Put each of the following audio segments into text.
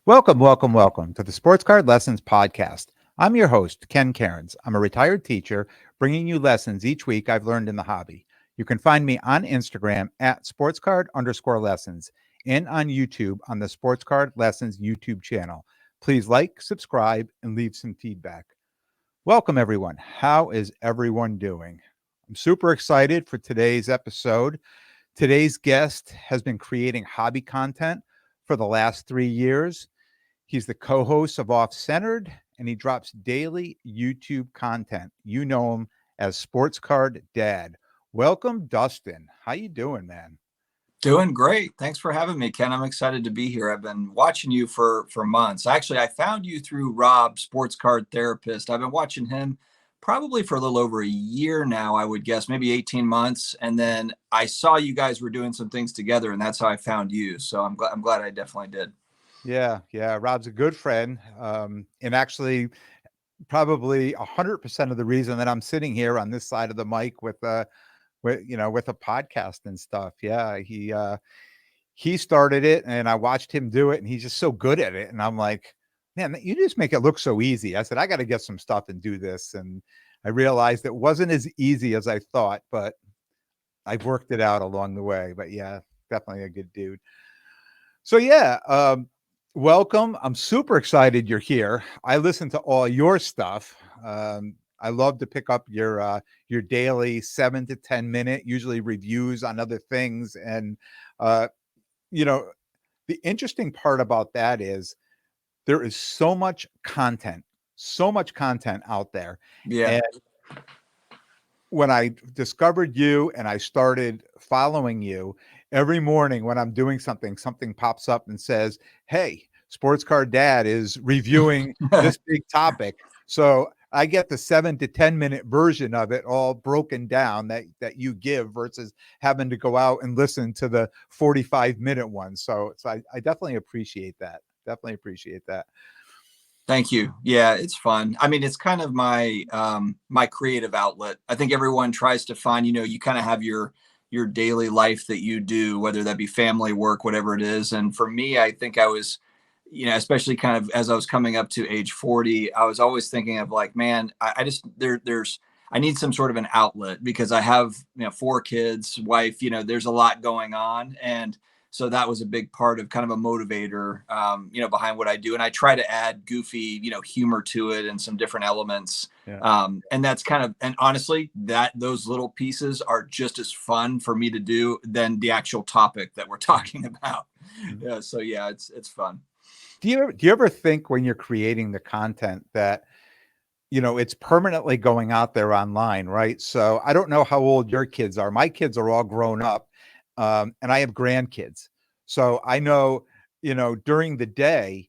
Welcome, welcome, welcome to the Sports Card Lessons Podcast. I'm your host, Ken Cairns. I'm a retired teacher bringing you lessons each week I've learned in the hobby. You can find me on Instagram at sportscard_lessons and on YouTube on the Sports Card Lessons YouTube channel. Please like, subscribe, and leave some feedback. Welcome, everyone. How is everyone doing? I'm super excited for today's episode. Today's guest has been creating hobby content for the last 3 years. He's the co-host of Offcentered, and he drops daily YouTube content. You know him as Sports Card Dad. Welcome, Dustin. How you doing, man? Doing great. Thanks for having me, Ken. I'm excited to be here. I've been watching you for months. Actually, I found you through Rob, Sports Card Therapist. I've been watching him probably for a little over a year now, I would guess, maybe 18 months. And then I saw you guys were doing some things together, and that's how I found you. So I'm glad I definitely did. Yeah. Rob's a good friend, and actually, probably 100% of the reason that I'm sitting here on this side of the mic with a podcast and stuff. Yeah, he started it, and I watched him do it, and he's just so good at it. And I'm like, man, you just make it look so easy. I said, I got to get some stuff and do this, and I realized it wasn't as easy as I thought, but I've worked it out along the way. But yeah, definitely a good dude. So yeah, welcome. I'm super excited you're here. I listen to all your stuff. I love to pick up your daily 7 to 10 minute, usually reviews on other things. And uh, you know, the interesting part about that is there is so much content out there. Yeah. And when I discovered you and I started following you, every morning when I'm doing something, something pops up and says, "Hey, Sports Card Dad is reviewing this big topic." So I get the 7 to 10 minute version of it all broken down that you give versus having to go out and listen to the 45-minute one. So I definitely appreciate that. Definitely appreciate that. Thank you. Yeah, it's fun. I mean, it's kind of my creative outlet. I think everyone tries to find, you kind of have your daily life that you do, whether that be family, work, whatever it is. And for me, I think I was, especially kind of as I was coming up to age 40, I was always thinking of like, man, I just there's I need some sort of an outlet because I have, 4 kids, wife, there's a lot going on. And so that was a big part of kind of a motivator, behind what I do. And I try to add goofy, humor to it and some different elements. Yeah. And that's kind of, and honestly, those little pieces are just as fun for me to do than the actual topic that we're talking about. Mm-hmm. Yeah. So yeah, it's fun. Do you ever think when you're creating the content that it's permanently going out there online, right? So I don't know how old your kids are. My kids are all grown up, and I have grandkids. So I know, during the day,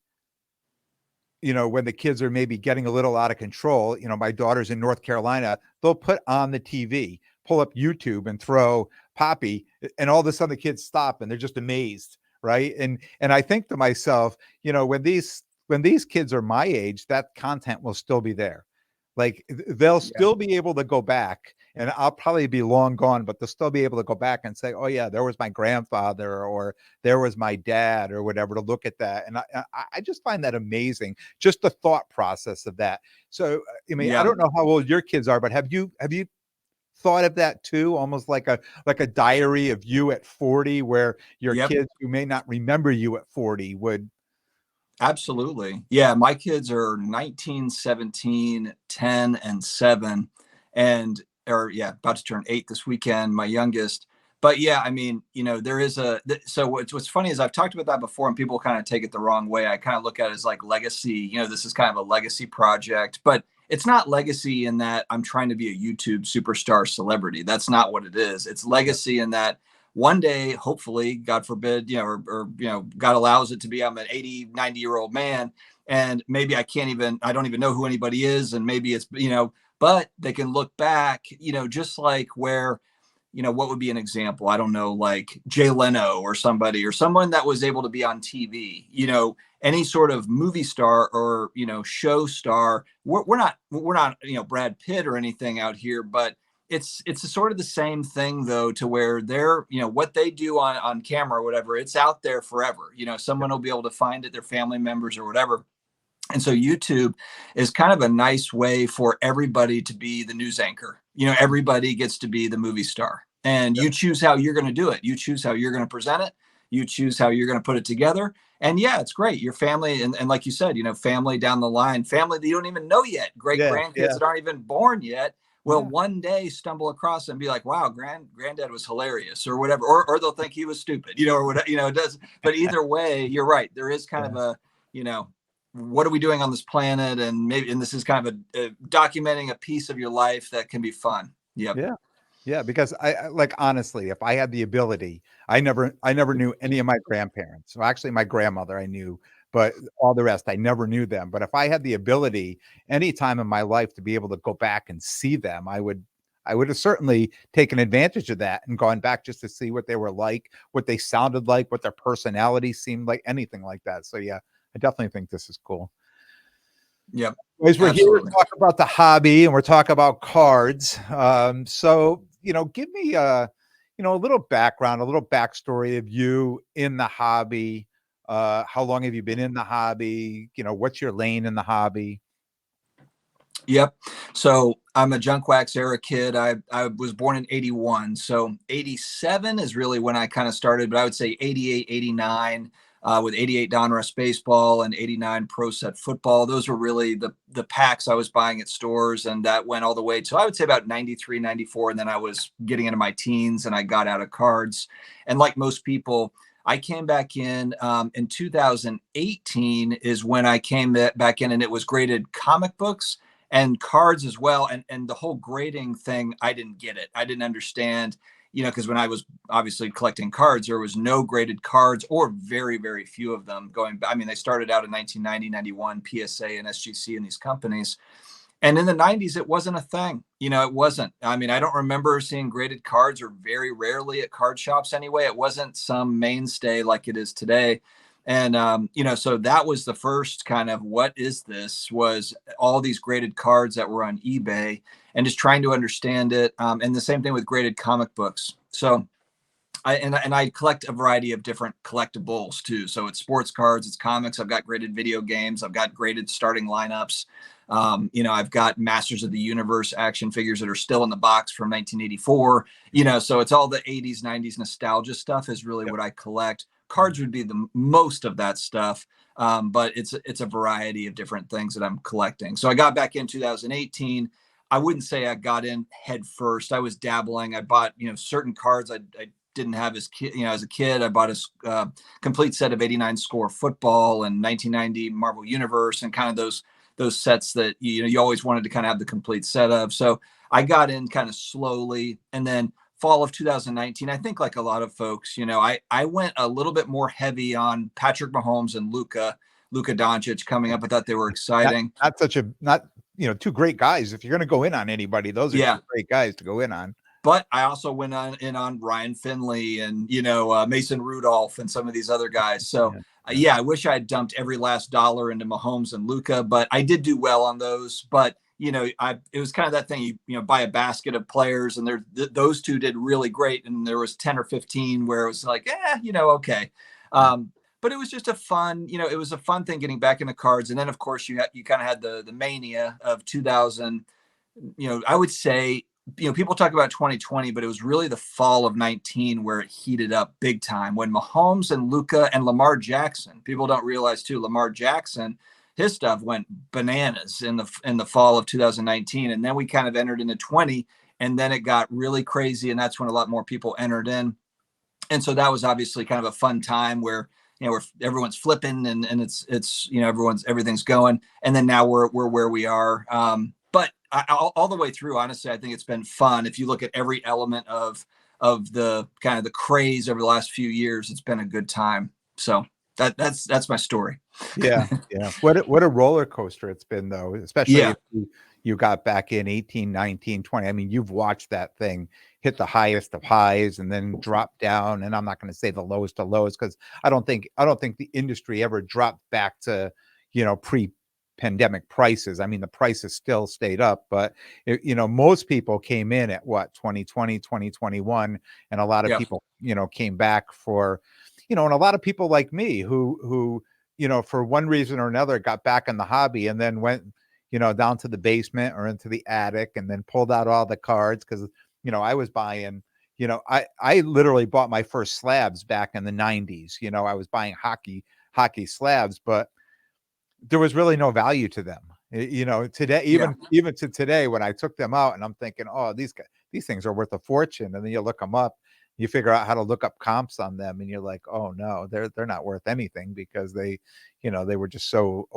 when the kids are maybe getting a little out of control, my daughter's in North Carolina, they'll put on the TV, pull up YouTube and throw Poppy, and all of a sudden the kids stop and they're just amazed, right? And I think to myself, when these kids are my age, that content will still be there. Like they'll still be able to go back, and I'll probably be long gone, but they'll still be able to go back and say, "Oh yeah, there was my grandfather, or there was my dad, or whatever." To look at that, and I just find that amazing, just the thought process of that. So, I mean, I Yeah. don't know how old your kids are, but have you thought of that too, almost like a diary of you at 40, where your Yep. kids who may not remember you at 40 would. Absolutely. Yeah. My kids are 19, 17, 10, and 7. Or yeah, about to turn 8 this weekend, my youngest. But yeah, I mean, there is so what's funny is I've talked about that before and people kind of take it the wrong way. I kind of look at it as like legacy, this is kind of a legacy project, but it's not legacy in that I'm trying to be a YouTube superstar celebrity. That's not what it is. It's legacy in that one day, hopefully, God forbid, or God allows it to be, I'm an 80, 90-year-old man. And maybe I don't even know who anybody is. And maybe it's, but they can look back, just like where, what would be an example? I don't know, like Jay Leno or somebody or someone that was able to be on TV, any sort of movie star or, show star. We're not, Brad Pitt or anything out here, but it's sort of the same thing though, to where they're, what they do on camera or whatever, it's out there forever. Someone will be able to find it, their family members or whatever. And so YouTube is kind of a nice way for everybody to be the news anchor. Everybody gets to be the movie star, and you choose how you're going to do it. You choose how you're going to present it. You choose how you're going to put it together. And yeah, it's great. Your family, and like you said, family down the line, family that you don't even know yet, great grandkids that aren't even born yet, will one day stumble across and be like, wow, granddad was hilarious or whatever, or they'll think he was stupid, or whatever, it does. But either way, you're right. There is kind of a, what are we doing on this planet? And this is kind of a documenting a piece of your life that can be fun. Yep. Yeah. Yeah. Because I like, honestly, if I had the ability, I never knew any of my grandparents. So actually my grandmother I knew, but all the rest, I never knew them. But if I had the ability any time in my life to be able to go back and see them, I would have certainly taken advantage of that and gone back just to see what they were like, what they sounded like, what their personality seemed like, anything like that. So yeah, I definitely think this is cool. Yep. Anyways, we're here to talk about the hobby and we're talking about cards. So, give me a little background, a little backstory of you in the hobby. How long have you been in the hobby? What's your lane in the hobby? Yep. So I'm a junk wax era kid. I was born in 81. So 87 is really when I kind of started, but I would say 88, 89, with 88 Donruss baseball and 89 Pro Set football. Those were really the packs I was buying at stores. And that went all the way to, I would say, about 93, 94. And then I was getting into my teens and I got out of cards. And like most people, I came back in 2018 is when I came back in, and it was graded comic books and cards as well. And the whole grading thing, I didn't get it. I didn't understand, because when I was obviously collecting cards, there was no graded cards, or very, very few of them going back. I mean, they started out in 1990, 91, PSA and SGC and these companies. And in the 90s, it wasn't a thing. It wasn't. I mean, I don't remember seeing graded cards, or very rarely at card shops anyway. It wasn't some mainstay like it is today. And, so that was the first kind of, what is this, was all these graded cards that were on eBay, and just trying to understand it. And the same thing with graded comic books. So I collect a variety of different collectibles too. So it's sports cards, it's comics. I've got graded video games. I've got graded starting lineups. I've got Masters of the Universe action figures that are still in the box from 1984. So it's all the 80s, 90s nostalgia stuff is really what I collect. Cards would be the most of that stuff. But it's a variety of different things that I'm collecting. So I got back in 2018. I wouldn't say I got in head first. I was dabbling. I bought, certain cards I didn't have as a kid. I bought a complete set of 89 Score football and 1990 Marvel Universe, and kind of those sets that you always wanted to kind of have the complete set of. So I got in kind of slowly, and then fall of 2019, I think like a lot of folks, I went a little bit more heavy on Patrick Mahomes and Luka Doncic coming up. I thought they were exciting. Not two great guys. If you're going to go in on anybody, those are two great guys to go in on. But I also went in on Ryan Finley and, Mason Rudolph and some of these other guys. So, I wish I had dumped every last dollar into Mahomes and Luka, but I did do well on those. But, it was kind of that thing, you buy a basket of players, and those two did really great. And there was 10 or 15 where it was like, okay. But it was just a fun, it was a fun thing getting back into cards. And then, of course, you kind of had the mania of 2000, I would say, people talk about 2020, but it was really the fall of 19 where it heated up big time, when Mahomes and Luka and Lamar Jackson, people don't realize too, Lamar Jackson, his stuff went bananas in the fall of 2019. And then we kind of entered into 20, and then it got really crazy. And that's when a lot more people entered in. And so that was obviously kind of a fun time where, where everyone's flipping and it's, everything's going. And then now we're where we are. But all the way through, honestly, I think it's been fun. If you look at every element of the kind of the craze over the last few years, it's been a good time. So that's my story. Yeah. What a roller coaster it's been, though, especially if you got back in 18, 19, 20. I mean, you've watched that thing hit the highest of highs and then drop down. And I'm not going to say the lowest of lows, because I don't think the industry ever dropped back to, pandemic prices. I mean, the prices still stayed up, but most people came in at what, 2020, 2021, and a lot of Yeah. people, came back for, and a lot of people like me who, for one reason or another got back in the hobby and then went, down to the basement or into the attic and then pulled out all the cards because, I was buying, I literally bought my first slabs back in the 90s. I was buying hockey slabs, but there was really no value to them. Today, even to today, when I took them out and I'm thinking, oh, these things are worth a fortune. And then you look them up, you figure out how to look up comps on them. And you're like, oh no, they're not worth anything because they were just so,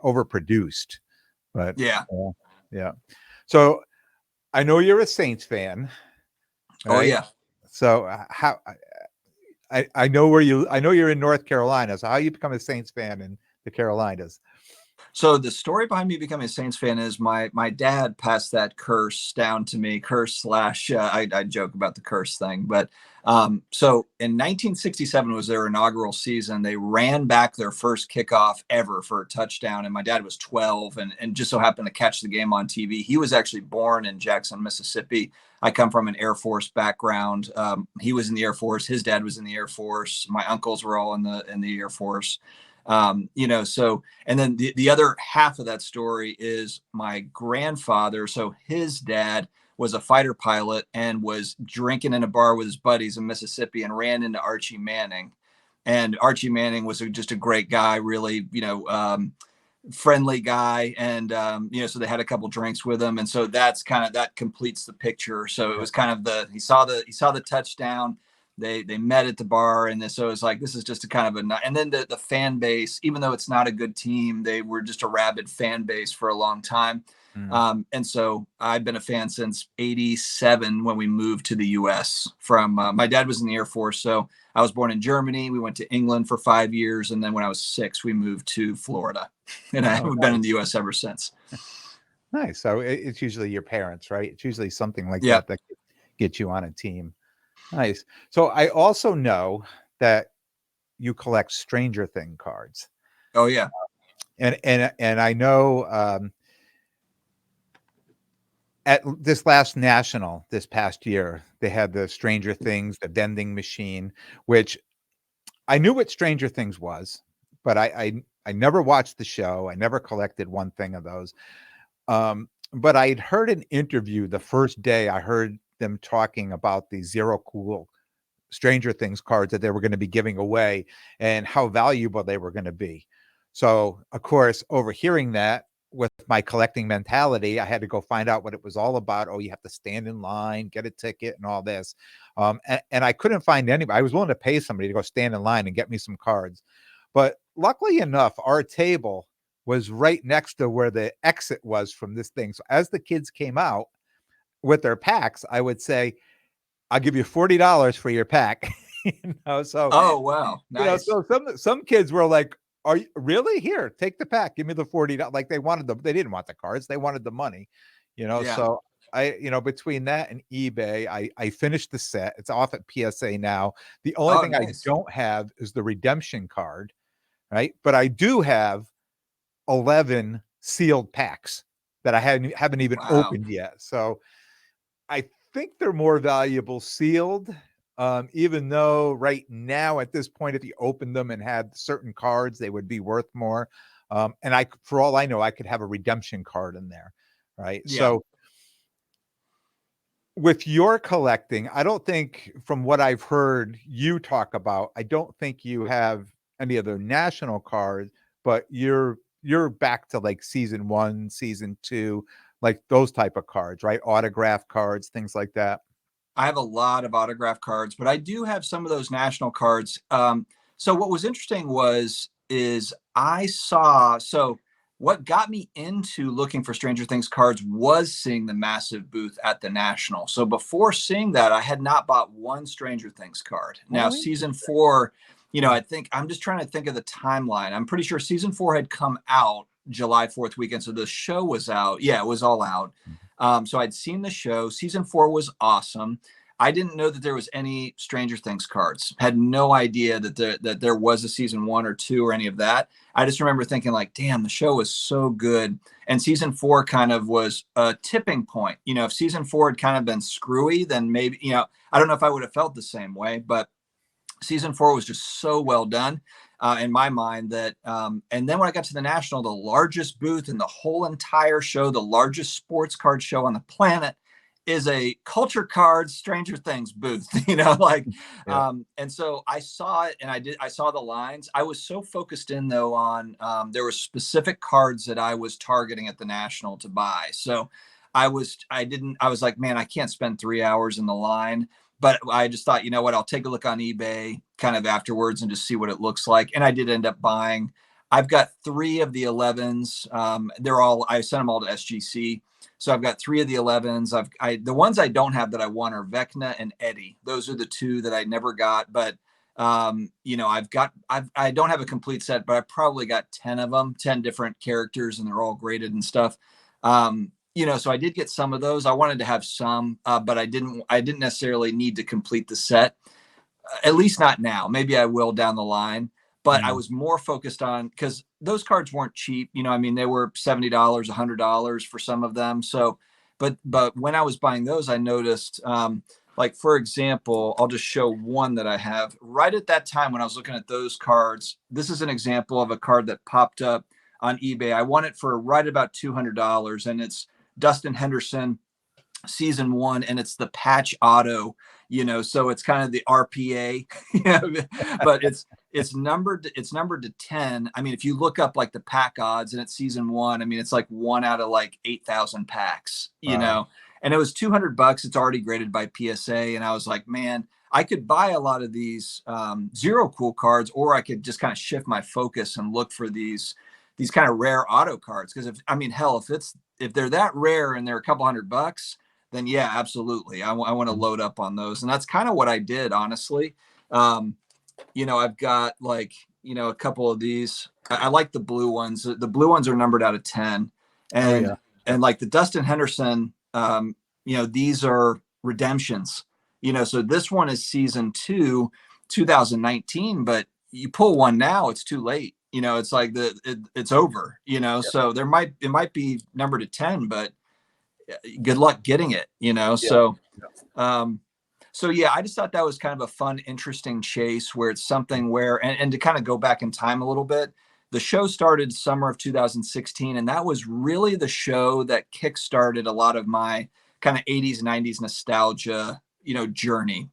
overproduced. But yeah. So I know you're a Saints fan, Oh right? yeah. So how, I know you're in North Carolina. So how you become a Saints fan in the Carolinas? So the story behind me becoming a Saints fan is my dad passed that curse down to me. Curse slash I joke about the curse thing, but so in 1967 was their inaugural season. They ran back their first kickoff ever for a touchdown, and my dad was 12 and just so happened to catch the game on TV. He was actually born in Jackson, Mississippi. I come from an Air Force background. He was in the Air Force. His dad was in the Air Force. My uncles were all in the Air Force. So, and then the other half of that story is my grandfather. So his dad was a fighter pilot and was drinking in a bar with his buddies in Mississippi and ran into Archie Manning. And Archie Manning was just a great guy, really, friendly guy. And, so they had a couple drinks with him. And so that completes the picture. So it was kind of he saw the touchdown. They met at the bar, and so it's like, this is just a kind of and then the fan base, even though it's not a good team, they were just a rabid fan base for a long time. And so I've been a fan since 87 when we moved to the US from my dad was in the Air Force. So I was born in Germany. We went to England for 5 years. And then when I was 6, we moved to Florida, and we've been in the US ever since. Nice. So it's usually your parents, right? It's usually something like Yeah. that gets you on a team. Nice. So I also know that you collect Stranger Thing cards. Oh yeah. And I know at this last national this past year, they had the Stranger Things, the vending machine, which I knew what Stranger Things was, but I never watched the show. I never collected one thing of those. But I'd heard an interview the first day I heard them talking about the Zero Cool Stranger Things cards that they were going to be giving away and how valuable they were going to be. So, of course, overhearing that with my collecting mentality, I had to go find out what it was all about. Oh, you have to stand in line, get a ticket, and all this. And I couldn't find anybody. I was willing to pay somebody to go stand in line and get me some cards. But luckily enough, our table was right next to where the exit was from this thing. So as the kids came out with their packs, I would say, I'll give you $40 for your pack. So oh wow, nice. So some kids were like, "Are you really here? Take the pack. Give me the $40." Like they didn't want the cards, they wanted the money. Yeah. So I, between that and eBay, I finished the set. It's off at PSA now. The only thing nice. I don't have is the redemption card, right? But I do have 11 sealed packs that I haven't even opened yet. So I think they're more valuable sealed, even though right now at this point, if you open them and had certain cards, they would be worth more. And for all I know, I could have a redemption card in there, right? Yeah. So with your collecting, I don't think, from what I've heard you talk about, I don't think you have any other national cards, but you're back to like season 1, season 2, like those type of cards, right? Autograph cards, things like that. I have a lot of autograph cards, but I do have some of those national cards. So what was interesting is I saw, so what got me into looking for Stranger Things cards was seeing the massive booth at the National. So before seeing that, I had not bought one Stranger Things card. Now, season 4, I think I'm just trying to think of the timeline. I'm pretty sure season 4 had come out July 4th weekend. So the show was out. Yeah, it was all out. So I'd seen the show. Season 4 was awesome. I didn't know that there was any Stranger Things cards. Had no idea that there was a season 1 or 2 or any of that. I just remember thinking like, damn, the show was so good. And season 4 kind of was a tipping point. You know, if season 4 had kind of been screwy, then maybe, you know, I don't know if I would have felt the same way, but season 4 was just so well done in my mind that, and then when I got to the National, the largest booth in the whole entire show, the largest sports card show on the planet, is a culture cards Stranger Things booth, you know, like, Yeah. and so I saw it and I saw the lines. I was so focused in though on, there were specific cards that I was targeting at the National to buy. So I was like, man, I can't spend 3 hours in the line. But I just thought, you know what, I'll take a look on eBay kind of afterwards and just see what it looks like. And I did end up buying. I've got 3 of the 11s. I sent them all to SGC. So I've got 3 of the 11s. The ones I don't have that I want are Vecna and Eddie. Those are the 2 that I never got. But, you know, I don't have a complete set, but I probably got 10 of them, 10 different characters, and they're all graded and stuff. You know, so I did get some of those. I wanted to have some, but I didn't necessarily need to complete the set, at least not now. Maybe I will down the line, but I was more focused on, because those cards weren't cheap. You know, I mean, they were $70, $100 for some of them. So, but when I was buying those, I noticed, like, for example, I'll just show one that I have right at that time when I was looking at those cards. This is an example of a card that popped up on eBay. I want it for right about $200, and it's Dustin Henderson season 1, and it's the patch auto, you know, so it's kind of the RPA, you know, but it's numbered to 10. I mean, if you look up like the pack odds and it's season 1, I mean, it's like 1 out of like 8,000 packs, you know, and it was $200. It's already graded by PSA. And I was like, man, I could buy a lot of these zero cool cards, or I could just kind of shift my focus and look for these kind of rare auto cards. Because if they're that rare and they're a couple $100, then yeah, absolutely. I want to load up on those. And that's kind of what I did, honestly. You know, I've got like, you know, a couple of these. I like the blue ones. The blue ones are numbered out of 10. And, and like the Dustin Henderson, you know, these are redemptions, you know, so this one is season 2, 2019, but you pull one now, it's too late. You know, it's like it's over, you know, so it might be numbered to 10, but good luck getting it, you know? So, so yeah, I just thought that was kind of a fun, interesting chase where it's something where, and to kind of go back in time a little bit, the show started summer of 2016. And that was really the show that kickstarted a lot of my kind of 80s, 90s nostalgia, you know, journey.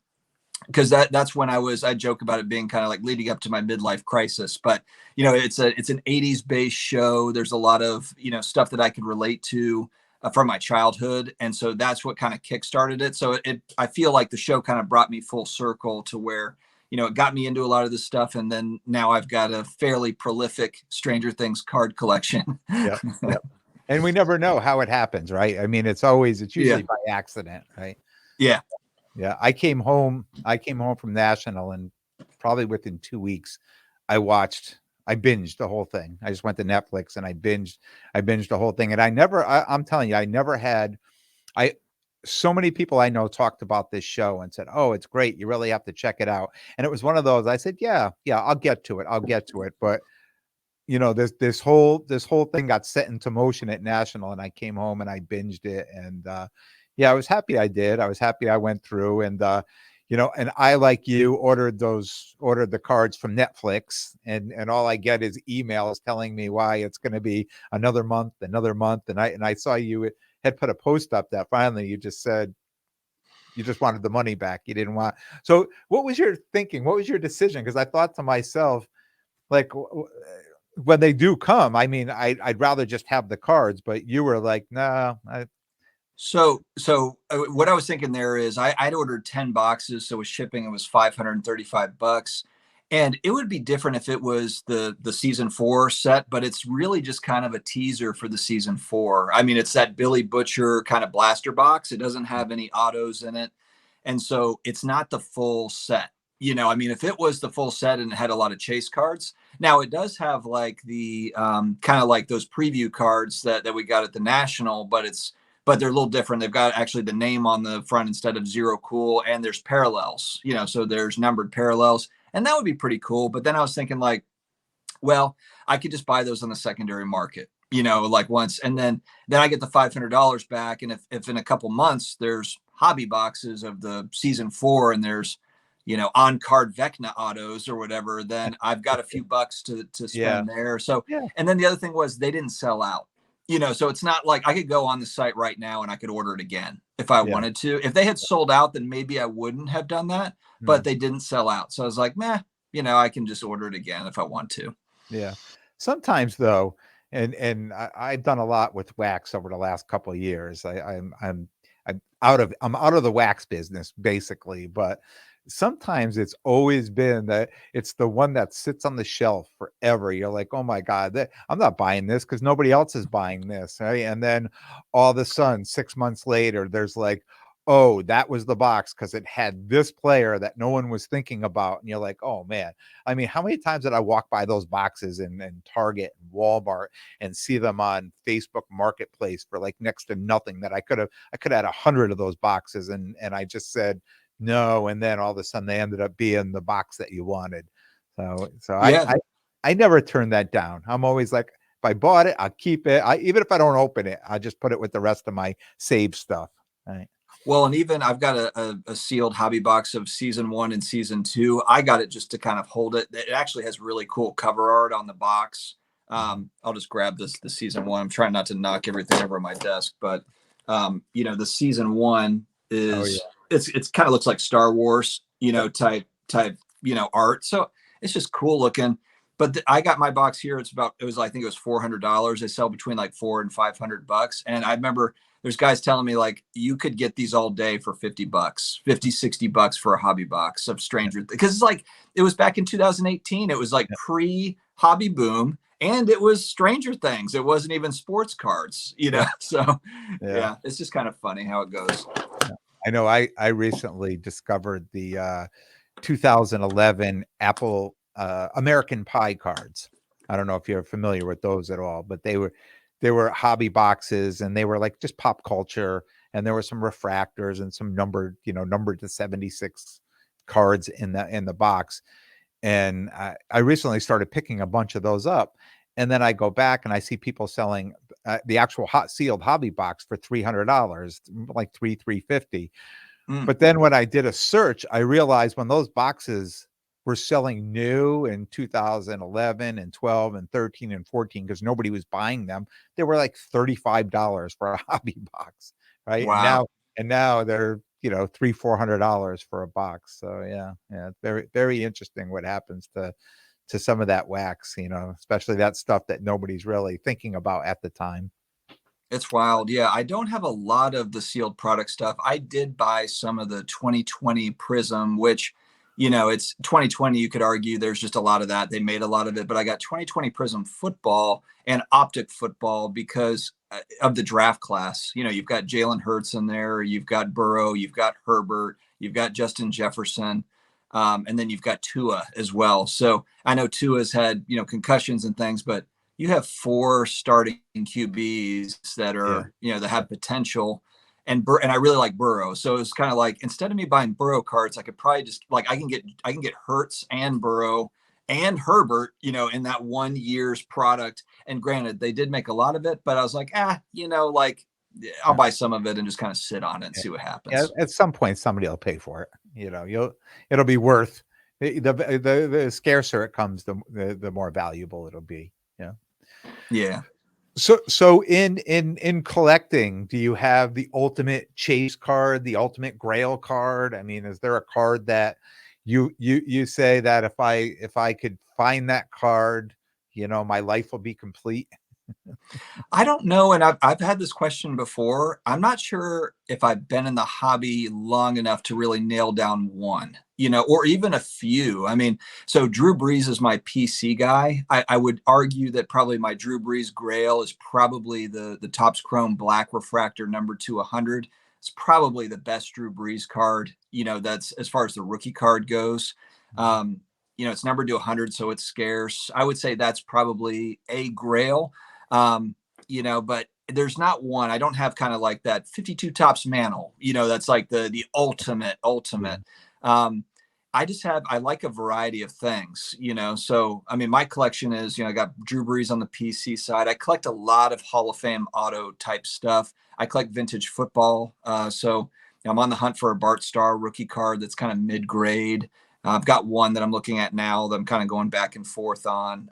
Because that's when I joke about it being kind of like leading up to my midlife crisis, but you know, it's an 80s based show. There's a lot of, you know, stuff that I could relate to from my childhood. And so that's what kind of kickstarted it. So I feel like the show kind of brought me full circle to where, you know, it got me into a lot of this stuff. And then now I've got a fairly prolific Stranger Things card collection. Yep. And we never know how it happens, right? I mean, it's usually by accident, right? Yeah. Yeah. I came home from National, and probably within 2 weeks, I binged the whole thing. I just went to Netflix and I binged the whole thing. And I'm telling you, I never had, so many people I know talked about this show and said, oh, it's great. You really have to check it out. And it was one of those, I said, yeah, I'll get to it. But you know, this whole thing got set into motion at National, and I came home and I binged it. And, yeah, I was happy I did. I was happy I went through, and, you know, and I, like you, ordered the cards from Netflix, and all I get is emails telling me why it's going to be another month. And I saw you had put a post up that finally you just said you just wanted the money back. You didn't want. So what was your thinking? What was your decision? Because I thought to myself, like, when they do come, I mean, I'd rather just have the cards, but you were like, no. So what I was thinking there is I'd ordered 10 boxes. So with shipping, it was $535. And it would be different if it was the season 4 set, but it's really just kind of a teaser for the season 4. I mean, it's that Billy Butcher kind of blaster box. It doesn't have any autos in it. And so it's not the full set. You know, I mean, if it was the full set and it had a lot of chase cards, now it does have like the kind of like those preview cards that we got at the National, but but they're a little different. They've got actually the name on the front instead of Zero Cool, and there's parallels, so there's numbered parallels, and that would be pretty cool. But then I was thinking like, well, I could just buy those on the secondary market, like once, and then I get the $500 back. And if in a couple months there's hobby boxes of the season 4 and there's, on card Vecna autos or whatever, then I've got a few bucks to Yeah. spend there. So, Yeah. and then the other thing was they didn't sell out, so it's not like I could go on the site right now and I could order it again if I Yeah. wanted to. If they had sold out, then maybe I wouldn't have done that, but they didn't sell out. So I was like, meh, I can just order it again if I want to. Yeah. Sometimes though, and I've done a lot with wax over the last couple of years. I'm out of the wax business basically, but sometimes it's always been that it's the one that sits on the shelf forever. You're like, oh my God, I'm not buying this because nobody else is buying this. Right? And then all of a sudden, 6 months later, there's like, oh, that was the box because it had this player that no one was thinking about. And you're like, oh man. I mean, how many times did I walk by those boxes in Target and Walmart and see them on Facebook Marketplace for like next to nothing that I could have had 100 of those boxes and I just said no, and then all of a sudden they ended up being the box that you wanted. So Yeah. I never turn that down. I'm always like, if I bought it, I'll keep it. Even if I don't open it, I just put it with the rest of my saved stuff. Right. Well, and even I've got a sealed hobby box of season 1 and season 2. I got it just to kind of hold it. It actually has really cool cover art on the box. I'll just grab the season 1. I'm trying not to knock everything over my desk, but the season 1 is it's kind of looks like Star Wars, type art. So it's just cool looking. But I got my box here. I think it was $400. They sell between like $400 and $500. And I remember there's guys telling me like you could get these all day for $50, $60 for a hobby box of Stranger, because it's like it was back in 2018. It was like pre hobby boom, and it was Stranger Things. It wasn't even sports cards, So yeah, it's just kind of funny how it goes. I know I recently discovered the 2011 Apple American Pie cards. I don't know if you're familiar with those at all, but they were hobby boxes and they were like just pop culture, and there were some refractors and some numbered to 76 cards in the box. And I recently started picking a bunch of those up, and then I go back and I see people selling the actual sealed hobby box for $300, like $350. But then when I did a search, I realized when those boxes were selling new in 2011 and 12 and 13 and 14, because nobody was buying them, they were like $35 for a hobby box, right? Wow. And now they're $300-400 for a box. So yeah, it's very, very interesting what happens to some of that wax, especially that stuff that nobody's really thinking about at the time. It's wild. Yeah, I don't have a lot of the sealed product stuff. I did buy some of the 2020 Prism, which, it's 2020. You could argue there's just a lot of that. They made a lot of it, but I got 2020 Prism football and optic football because of the draft class. You've got Jalen Hurts in there, you've got Burrow, you've got Herbert, you've got Justin Jefferson, and then you've got Tua as well. So I know Tua's had, concussions and things, but you have 4 starting QBs that are, that have potential, and I really like Burrow. So it's kind of like, instead of me buying Burrow cards, I could probably just like, I can get Hurts and Burrow and Herbert, in that 1 year's product. And granted, they did make a lot of it, but I was like, I'll buy some of it and just kind of sit on it and see what happens. Yeah, at some point somebody will pay for it. It'll be worth the scarcer it comes, the more valuable it'll be. Yeah. So in collecting, do you have the ultimate chase card, the ultimate Grail card? I mean, is there a card that you say that if I could find that card, my life will be complete? I don't know. And I've had this question before. I'm not sure if I've been in the hobby long enough to really nail down one, or even a few. I mean, so Drew Brees is my PC guy. I would argue that probably my Drew Brees Grail is probably the Topps Chrome Black Refractor number 200. It's probably the best Drew Brees card, that's as far as the rookie card goes. It's numbered to 100, so it's scarce. I would say that's probably a Grail. But there's not one. I don't have kind of like that 52 tops mantle, that's like the ultimate. Yeah. I like a variety of things, so I mean, my collection is, I got Drew Brees on the PC side. I collect a lot of Hall of Fame auto type stuff. I collect vintage football. So I'm on the hunt for a Bart Starr rookie card that's kind of mid-grade. I've got one that I'm looking at now that I'm kind of going back and forth on.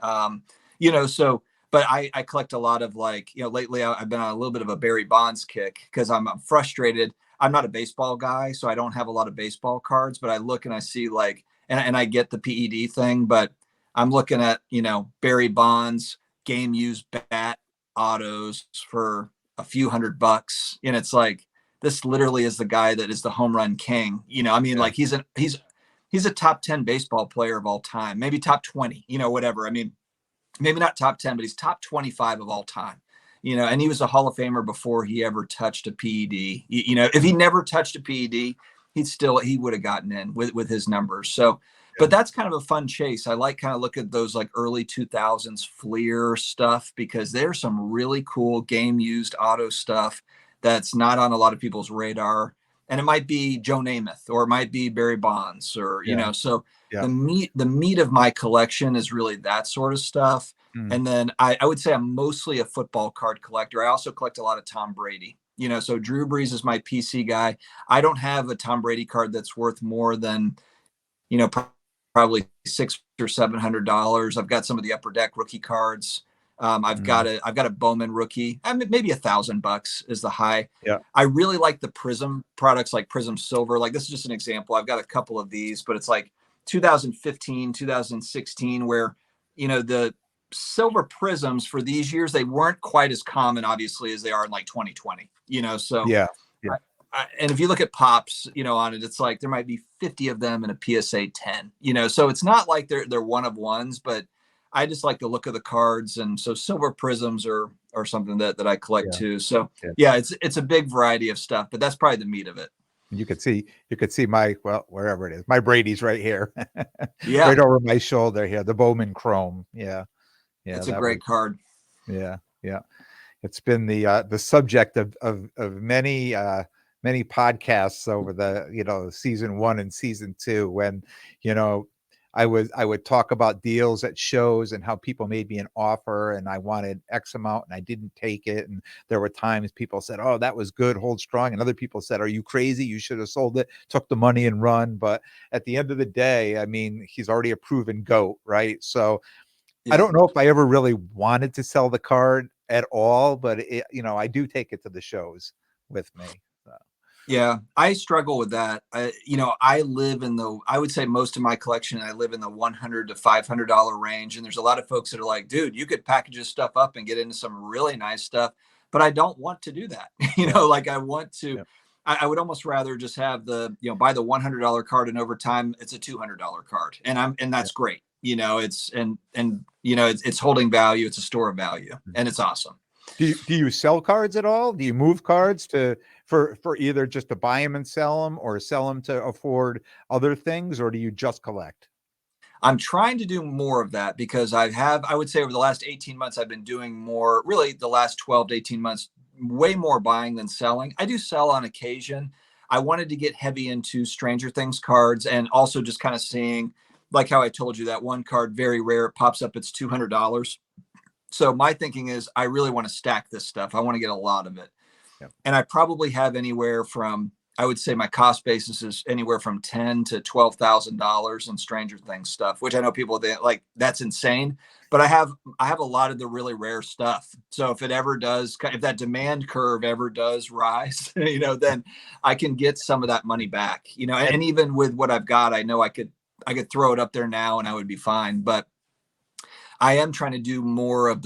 So, but I collect a lot of, like, lately I've been on a little bit of a Barry Bonds kick because I'm frustrated. I'm not a baseball guy, so I don't have a lot of baseball cards, but I look and I see, like, and I get the PED thing, but I'm looking at, Barry Bonds game used bat autos for a few $100. And it's like, this literally is the guy that is the home run king. I mean, Yeah. like, he's a top 10 baseball player of all time, maybe top 20, whatever. I mean, maybe not top 10, but he's top 25 of all time. And he was a Hall of Famer before he ever touched a PED. If he never touched a PED, he would have gotten in with his numbers. So, but that's kind of a fun chase. I like kind of look at those like early 2000s Fleer stuff, because there's some really cool game used auto stuff that's not on a lot of people's radar. And it might be Joe Namath, or it might be Barry Bonds, or, so Yeah. the meat of my collection is really that sort of stuff. And then I would say I'm mostly a football card collector. I also collect a lot of Tom Brady. So Drew Brees is my PC guy. I don't have a Tom Brady card that's worth more than, probably $600 or $700. I've got some of the Upper Deck rookie cards. I've got a Bowman rookie. I mean, maybe $1,000 is the high. Yeah. I really like the Prism products, like Prism Silver. Like, this is just an example. I've got a couple of these, but it's like 2015, 2016, where, the silver prisms for these years, they weren't quite as common, obviously, as they are in like 2020, so Yeah. and if you look at pops, on it, it's like there might be 50 of them in a PSA 10, so it's not like they're one of ones, but I just like the look of the cards. And so silver prisms are something that I collect too. So yeah, it's a big variety of stuff, but that's probably the meat of it. You could see my, well, wherever it is, my Brady's right here. Yeah. Right over my shoulder here, the Bowman Chrome. Yeah. It's a great card. Yeah. It's been the subject of many podcasts over the season 1 and season 2, when I would talk about deals at shows and how people made me an offer and I wanted X amount and I didn't take it, and there were times people said, "Oh, that was good, hold strong," and other people said, "Are you crazy? You should have sold it, took the money and run." But at the end of the day, I mean, he's already a proven GOAT, right? So I don't know if I ever really wanted to sell the card at all, but I do take it to the shows with me. So. Yeah, I struggle with that. I live I would say most of my collection, I live in the $100 to $500 range. And there's a lot of folks that are like, dude, you could package this stuff up and get into some really nice stuff, but I don't want to do that. Like, I want to, I would almost rather just have buy the $100 card, and over time it's a $200 card. And that's great. It's holding value. It's a store of value, and it's awesome. Do you sell cards at all? Do you move cards for either just to buy them and sell them, or sell them to afford other things, or do you just collect? I'm trying to do more of that, because I would say over the last 18 months, I've been doing more, really the last 12 to 18 months, way more buying than selling. I do sell on occasion. I wanted to get heavy into Stranger Things cards, and also just kind of seeing, like how I told you, that one card, very rare, it pops up, it's $200. So my thinking is, I really want to stack this stuff. I want to get a lot of it. Yep. And I probably have anywhere from, I would say my cost basis is anywhere from $10,000 to $12,000 in Stranger Things stuff, which I know people like, that's insane, but I have a lot of the really rare stuff. So if that demand curve ever does rise, then I can get some of that money back, and even with what I've got, I know I could throw it up there now and I would be fine. But I am trying to do more on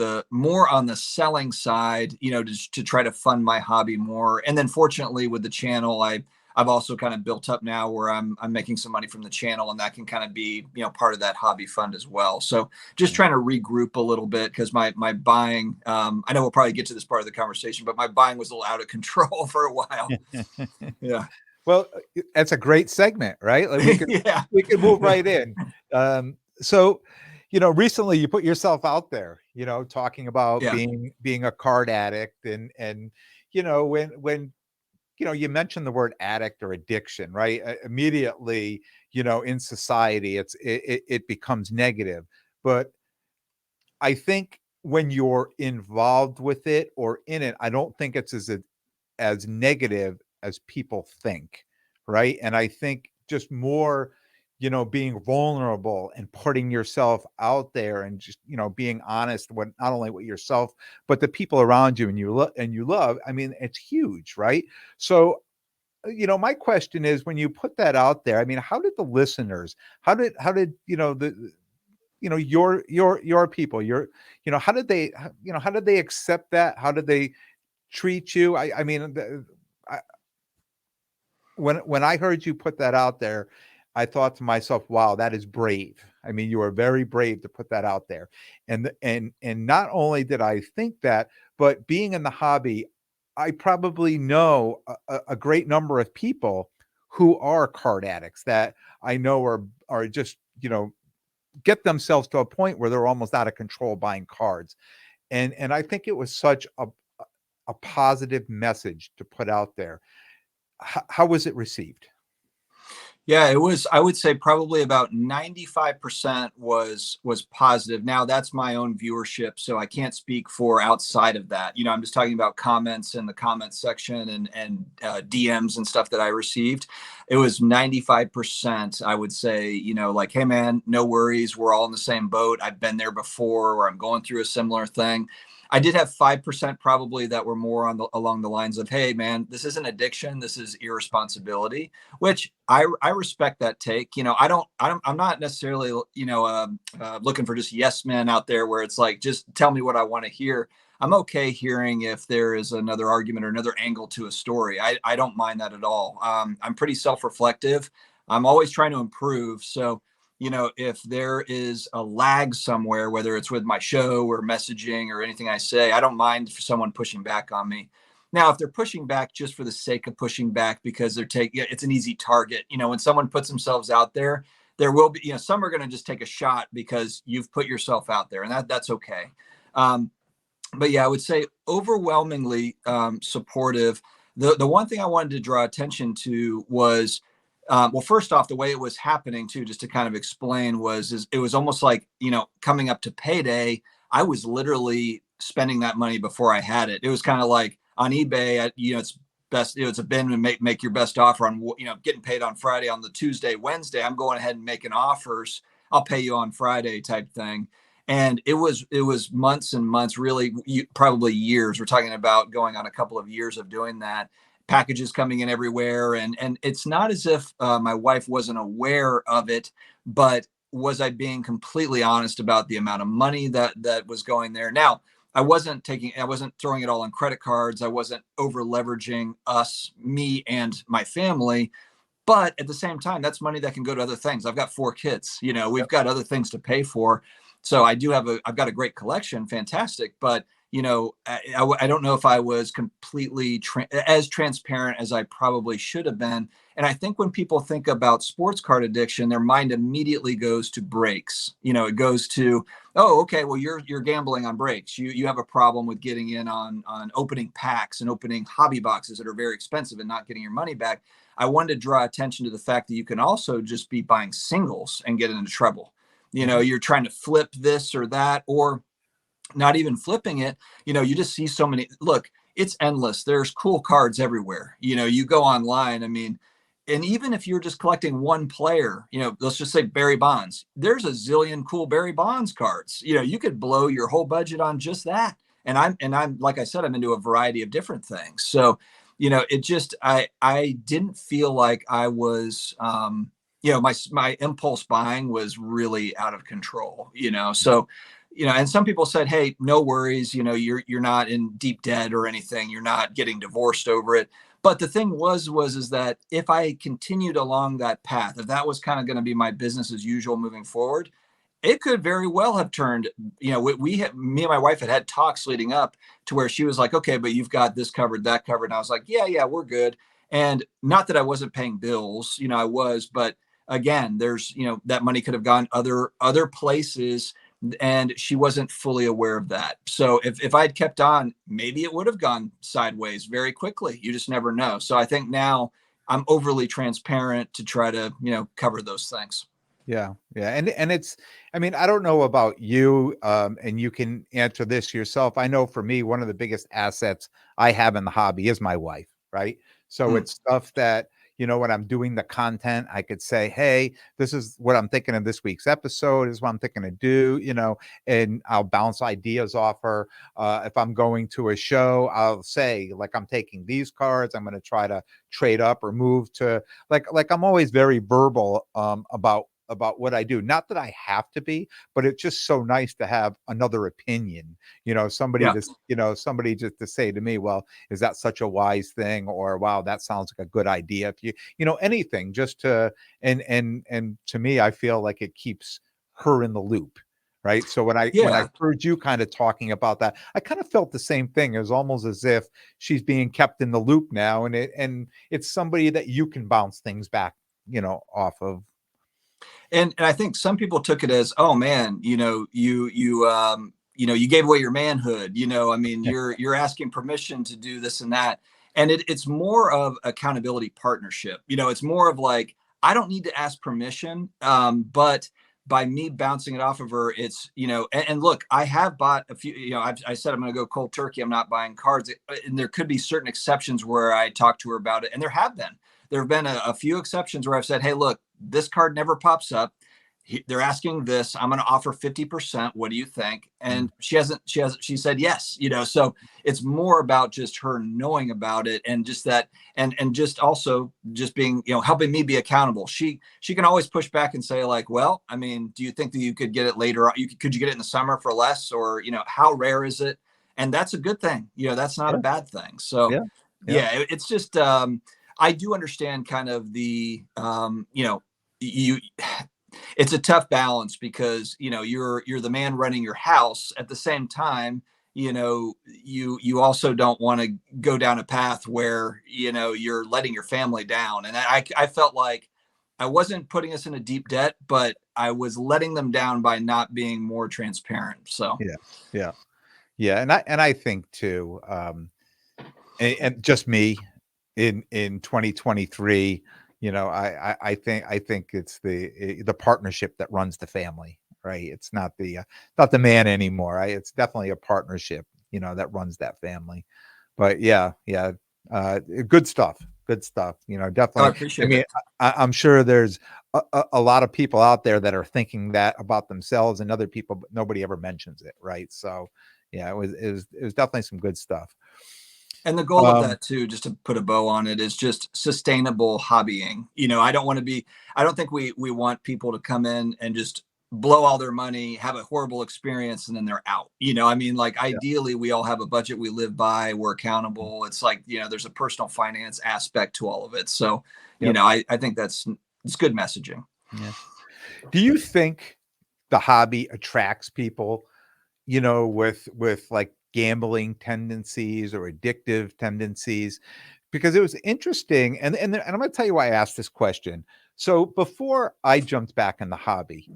the selling side, to try to fund my hobby more. And then fortunately with the channel, I've also kind of built up now where I'm making some money from the channel, and that can kind of be, part of that hobby fund as well. So just trying to regroup a little bit, because my buying, I know we'll probably get to this part of the conversation, but my buying was a little out of control for a while. Yeah. Well, that's a great segment, right? Like we can move right in. So, recently you put yourself out there, talking about Yeah. being a card addict, and when you mentioned the word addict or addiction, right? Immediately, in society, it becomes negative. But I think when you're involved with it or in it, I don't think it's as negative as people think, right? And I think just more, being vulnerable and putting yourself out there and just, being honest with not only with yourself, but the people around you and you love. I mean, it's huge, right? So, my question is, when you put that out there, I mean, how did the listeners, how did, your people, how did they, how did they accept that? How did they treat you? I mean, I, when I heard you put that out there, I thought to myself, wow, that is brave. I mean, you are very brave to put that out there. And not only did I think that, but being in the hobby, I probably know a great number of people who are card addicts that I know are just, get themselves to a point where they're almost out of control buying cards. And I think it was such a positive message to put out there. How was it received? Yeah, it was, I would say probably about 95% was positive. Now that's my own viewership, so I can't speak for outside of that. I'm just talking about comments in the comment section and DMs and stuff that I received. It was 95%, I would say, like, hey man, no worries, we're all in the same boat. I've been there before, or I'm going through a similar thing. I did have 5% probably that were more along the lines of, hey man, this isn't addiction, this is irresponsibility, which I respect that take. I'm not necessarily, looking for just yes men out there where it's like, just tell me what I want to hear. I'm okay hearing if there is another argument or another angle to a story. I don't mind that at all. I'm pretty self-reflective. I'm always trying to improve. So, if there is a lag somewhere, whether it's with my show or messaging or anything I say, I don't mind for someone pushing back on me. Now, if they're pushing back just for the sake of pushing back because it's an easy target. When someone puts themselves out there, there will be, some are going to just take a shot because you've put yourself out there, and that's okay. But yeah, I would say overwhelmingly supportive. The one thing I wanted to draw attention to was, well, first off, the way it was happening too, just to kind of explain, it was almost like, coming up to payday, I was literally spending that money before I had it. It was kind of like on eBay, it's best, it's a bin and make your best offer on, getting paid on Friday. On the Tuesday, Wednesday, I'm going ahead and making offers. I'll pay you on Friday type thing. And it was months and months, really, probably years. We're talking about going on a couple of years of doing that. Packages coming in everywhere, and it's not as if my wife wasn't aware of it, but was I being completely honest about the amount of money that was going there? Now, I wasn't throwing it all on credit cards. I wasn't over leveraging me and my family. But at the same time, that's money that can go to other things. I've got 4 kids, we've got other things to pay for. So I've got a great collection, fantastic. But, I don't know if I was completely as transparent as I probably should have been. And I think when people think about sports card addiction, their mind immediately goes to breaks. It goes to, oh, okay, well, you're gambling on breaks. You have a problem with getting in on opening packs and opening hobby boxes that are very expensive and not getting your money back. I wanted to draw attention to the fact that you can also just be buying singles and get into trouble. You're trying to flip this or that, or not even flipping it. You just see so many. Look, it's endless. There's cool cards everywhere. You go online. I mean, and even if you're just collecting one player, let's just say Barry Bonds, there's a zillion cool Barry Bonds cards. You could blow your whole budget on just that. And I'm like I said, I'm into a variety of different things. So, it just, I didn't feel like I was, my impulse buying was really out of control, so, and some people said, hey, no worries, you're not in deep debt or anything, you're not getting divorced over it. But the thing is that if I continued along that path, if that was kind of going to be my business as usual moving forward, it could very well have turned, me and my wife had talks leading up to where she was like, okay, but you've got this covered, that covered. And I was like, yeah, we're good. And not that I wasn't paying bills, I was, but again, there's, that money could have gone other places and she wasn't fully aware of that. So if I'd kept on, maybe it would have gone sideways very quickly. You just never know. So I think now I'm overly transparent to try to, cover those things. Yeah, yeah, and it's, I mean, I don't know about you, and you can answer this yourself. I know for me, one of the biggest assets I have in the hobby is my wife, right? So Mm. it's stuff that, when I'm doing the content, I could say, "Hey, this is what I'm thinking of this week's episode. This is what I'm thinking to do," and I'll bounce ideas off her. If I'm going to a show, I'll say, like, I'm taking these cards. I'm going to try to trade up or move to, like I'm always very verbal about what I do. Not that I have to be, but it's just so nice to have another opinion. Somebody Yeah. to, somebody just to say to me, well, is that such a wise thing? Or wow, that sounds like a good idea. If anything, just to, and to me, I feel like it keeps her in the loop. Right. So when I Yeah. heard you kind of talking about that, I kind of felt the same thing. It was almost as if she's being kept in the loop now, and it's somebody that you can bounce things back, off of. And I think some people took it as, oh man, you gave away your manhood. I mean, you're asking permission to do this and that. And it's more of accountability partnership. It's more of like, I don't need to ask permission. But by me bouncing it off of her, it's, and look, I have bought a few, I said I'm going to go cold turkey. I'm not buying cards. And there could be certain exceptions where I talk to her about it. And there have been a few exceptions where I've said, hey, look, this card never pops up. They're asking this. I'm going to offer 50%. What do you think? And she said yes. So it's more about just her knowing about it, and just that, and just also just being, helping me be accountable. She can always push back and say, like, well, I mean, do you think that you could get it later? Could you get it in the summer for less? Or, how rare is it? And that's a good thing. That's not a bad thing. So Yeah. Yeah. yeah, it's just, I do understand kind of the, you it's a tough balance, because you're the man running your house. At the same time, you also don't want to go down a path where you're letting your family down. And I felt like I wasn't putting us in a deep debt, but I was letting them down by not being more transparent. So Yeah. Yeah. Yeah. And I think too, and just me in 2023, I think it's the partnership that runs the family, right? It's not the man anymore. It's definitely a partnership, that runs that family. But yeah, yeah, good stuff. Good stuff. I Definitely. I appreciate mean, it. I'm sure there's a lot of people out there that are thinking that about themselves and other people, but nobody ever mentions it, right? So, yeah, it was definitely some good stuff. And the goal of that too, just to put a bow on it, is just sustainable hobbying. I don't think we want people to come in and just blow all their money, have a horrible experience, and then they're out. I mean, like, Yeah. ideally we all have a budget we live by, we're accountable. It's like, there's a personal finance aspect to all of it. So, Yep. I think it's good messaging. Yeah. Do you think the hobby attracts people, with like gambling tendencies or addictive tendencies? Because it was interesting, and I'm going to tell you why I asked this question. So before I jumped back in the hobby,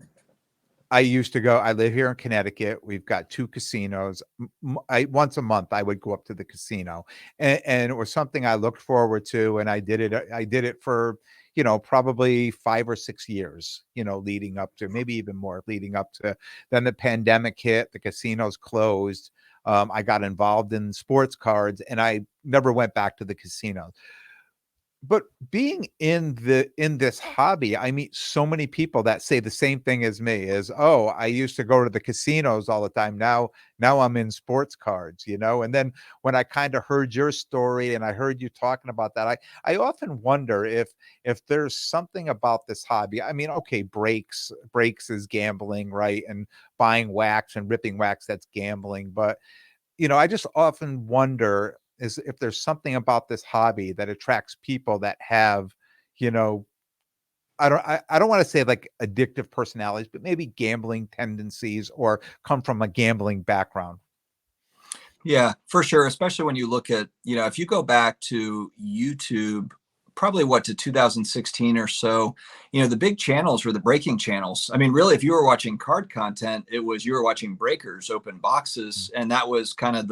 I used to go. I live here in Connecticut. We've got two casinos. Once a month, I would go up to the casino, and it was something I looked forward to. And I did it. I did it for probably 5 or 6 years. Leading up to, maybe even more, leading up to, then the pandemic hit. The casinos closed. I got involved in sports cards, and I never went back to the casino. But being in this hobby, I meet so many people that say the same thing as me, is, oh, I used to go to the casinos all the time. Now I'm in sports cards. And then when I kind of heard your story and I heard you talking about that, I often wonder if there's something about this hobby. I mean, okay, breaks is gambling, right? And buying wax and ripping wax, that's gambling. But I just often wonder is if there's something about this hobby that attracts people that have, you know, I don't want to say like addictive personalities, but maybe gambling tendencies or come from a gambling background. Yeah, for sure. Especially when you look at, if you go back to YouTube probably to 2016 or so, the big channels were the breaking channels. I mean, really, if you were watching card content, you were watching breakers, open boxes, and that was kind of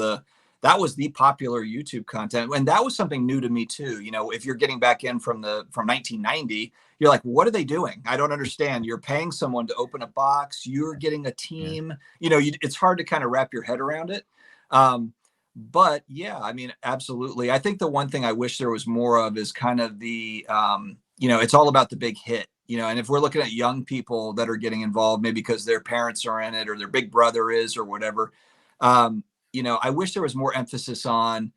that was the popular YouTube content. And that was something new to me too. If you're getting back in from 1990, you're like, what are they doing? I don't understand. You're paying someone to open a box. You're getting a team, it's hard to kind of wrap your head around it. But yeah, I mean, absolutely. I think the one thing I wish there was more of is kind of the, it's all about the big hit, and if we're looking at young people that are getting involved, maybe because their parents are in it or their big brother is or whatever, I wish there was more emphasis on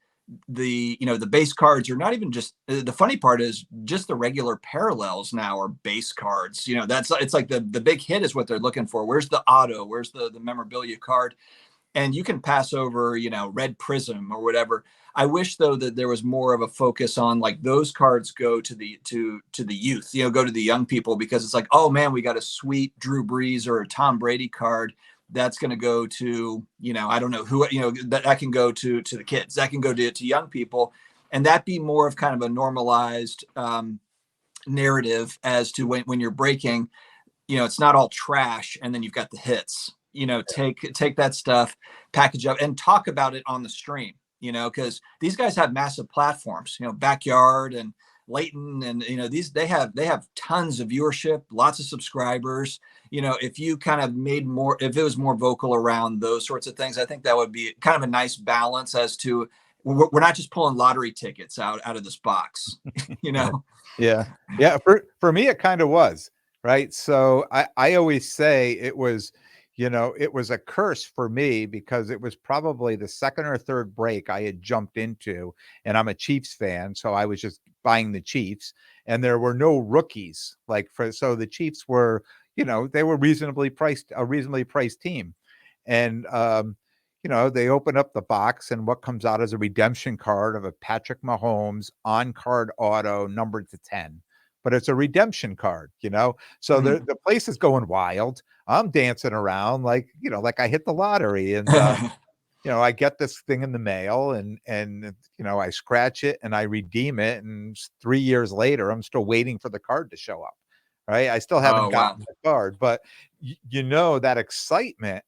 the base cards, or not even just the funny part is just the regular parallels now are base cards. It's like the big hit is what they're looking for. Where's the auto? Where's the memorabilia card? And you can pass over, red prism or whatever. I wish though that there was more of a focus on like those cards go to the youth, go to the young people, because it's like, oh man, we got a sweet Drew Brees or a Tom Brady card that's going to go to, I don't know who, that can go to the kids, that can go to young people, and that be more of kind of a normalized narrative as to when you're breaking, it's not all trash and then you've got the hits. Take that stuff, package up, and talk about it on the stream, because these guys have massive platforms, Backyard and Leighton, and they have tons of viewership, lots of subscribers. If you kind of if it was more vocal around those sorts of things, I think that would be kind of a nice balance as to we're not just pulling lottery tickets out of this box. Yeah. For me, it kind of was, right. So I always say it was a curse for me, because it was probably the second or third break I had jumped into, and I'm a Chiefs fan, so I was just buying the Chiefs, and there were no rookies. So the Chiefs were, they were a reasonably priced team, and they open up the box, and what comes out is a redemption card of a Patrick Mahomes on card auto numbered to 10. But it's a redemption card, so the place is going wild. I'm dancing around like I hit the lottery, and I get this thing in the mail, and I scratch it and I redeem it, and 3 years later I'm still waiting for the card to show up. Right? I still haven't gotten the card, but that excitement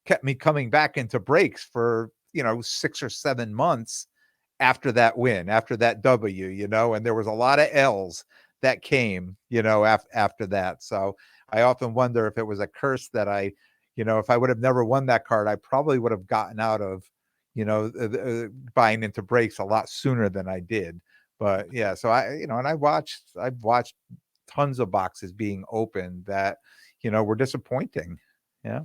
kept me coming back into breaks for 6 or 7 months after that win, after that W, and there was a lot of L's that came, after that. So I often wonder if it was a curse that if I would have never won that card, I probably would have gotten out of, buying into breaks a lot sooner than I did. But yeah, so and I've watched tons of boxes being opened that, were disappointing. Yeah.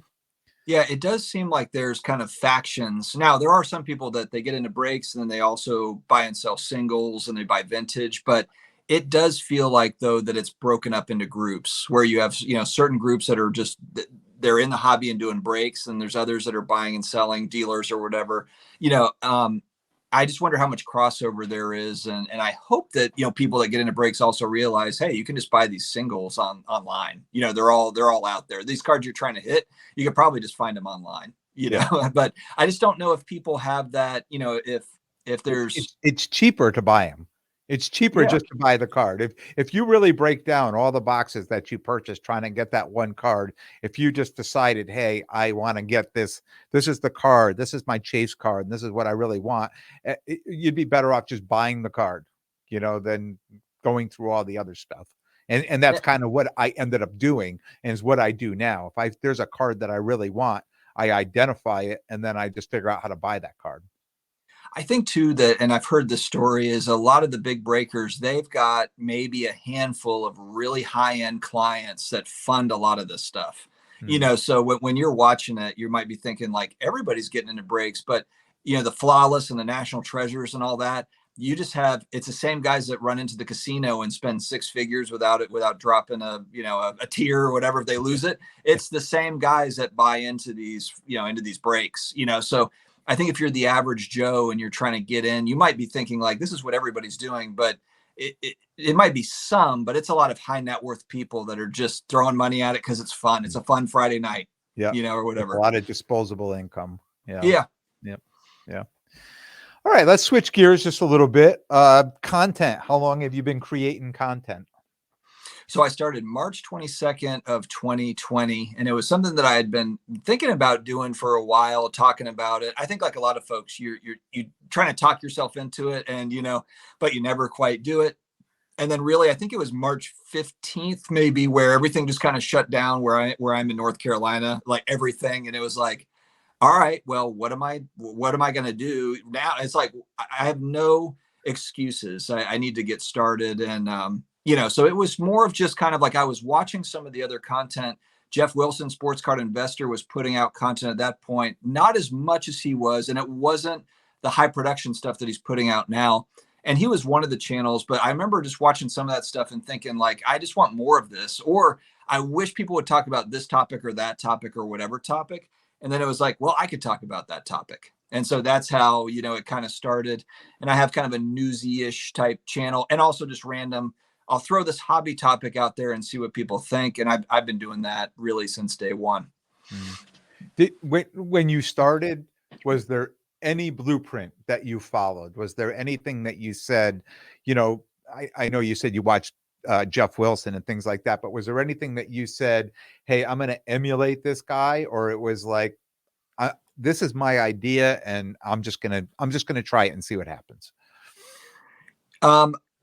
Yeah, it does seem like there's kind of factions. Now, there are some people that they get into breaks and then they also buy and sell singles and they buy vintage, but it does feel like though that it's broken up into groups where you have, certain groups that are just, they're in the hobby and doing breaks, and there's others that are buying and selling, dealers or whatever. I just wonder how much crossover there is. And I hope that, people that get into breaks also realize, hey, you can just buy these singles online. They're all out there. These cards you're trying to hit, you could probably just find them online, but I just don't know if people have that, if there's, it's cheaper to buy them. It's cheaper just to buy the card. If you really break down all the boxes that you purchased trying to get that one card, if you just decided, hey, I want to get this is the card, this is my chase card, and this is what I really want, you'd be better off just buying the card, than going through all the other stuff. And that's kind of what I ended up doing, and is what I do now. If there's a card that I really want, I identify it, and then I just figure out how to buy that card. I think too that, and I've heard this story, is a lot of the big breakers, they've got maybe a handful of really high-end clients that fund a lot of this stuff. So when you're watching it, you might be thinking like everybody's getting into breaks, but the Flawless and the National Treasures and all that, you just have, it's the same guys that run into the casino and spend 6 figures without dropping a tear or whatever if they lose it. It's the same guys that buy into these, into these breaks, so I think if you're the average Joe and you're trying to get in, you might be thinking like, this is what everybody's doing, but it might be some, but it's a lot of high net worth people that are just throwing money at it because it's fun. It's a fun Friday night, or whatever. A lot of disposable income. Yeah. Yeah. All right, let's switch gears just a little bit. Content. How long have you been creating content? So I started March 22nd of 2020, and it was something that I had been thinking about doing for a while, talking about it. I think like a lot of folks, you trying to talk yourself into it, and but you never quite do it. And then really, I think it was March 15th, maybe, where everything just kind of shut down where I'm in North Carolina, like everything. And it was like, all right, well, what am I going to do now? It's like, I have no excuses. I need to get started. And, so it was more of just kind of like I was watching some of the other content. Jeff Wilson, Sports Card Investor, was putting out content at that point, not as much as he was. And it wasn't the high production stuff that he's putting out now. And he was one of the channels, but I remember just watching some of that stuff and thinking like, I just want more of this, or I wish people would talk about this topic or that topic or whatever topic. And then it was like, well, I could talk about that topic. And so that's how, it kind of started. And I have kind of a newsy-ish type channel, and also just random. I'll throw this hobby topic out there and see what people think. And I've been doing that really since day one. When you started, was there any blueprint that you followed? Was there anything that you said, I know you said you watched Jeff Wilson and things like that, but was there anything that you said, hey, I'm going to emulate this guy? Or it was like, this is my idea and I'm just going to try it and see what happens.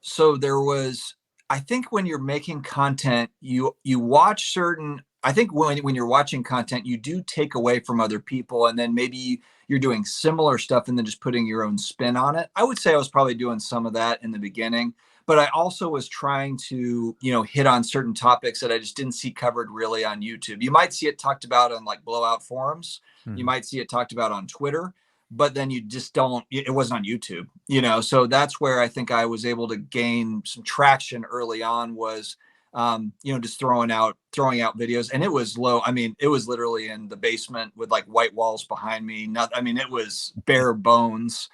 So there was, I think when you're making content, you watch certain, I think when you're watching content, you do take away from other people, and then maybe you're doing similar stuff and then just putting your own spin on it. I would say I was probably doing some of that in the beginning, but I also was trying to, hit on certain topics that I just didn't see covered really on YouTube. You might see it talked about on like blowout forums. You might see it talked about on Twitter, but then you just don't, it wasn't on YouTube, so that's where I think I was able to gain some traction early on, was just throwing out videos. And it was low. I mean, it was literally in the basement with like white walls behind me. It was bare bones,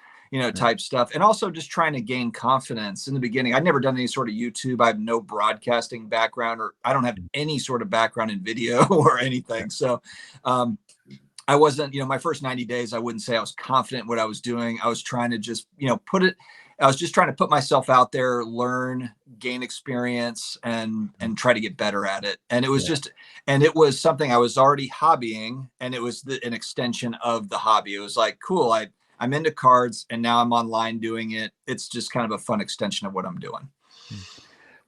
type stuff. And also just trying to gain confidence in the beginning. I'd never done any sort of YouTube. I have no broadcasting background, or I don't have any sort of background in video or anything. So, I wasn't, my first 90 days, I wouldn't say I was confident in what I was doing. I was trying to just, I was just trying to put myself out there, learn, gain experience, and try to get better at it. And it was and it was something I was already hobbying, and it was an extension of the hobby. It was like, cool, I'm into cards, and now I'm online doing it. It's just kind of a fun extension of what I'm doing.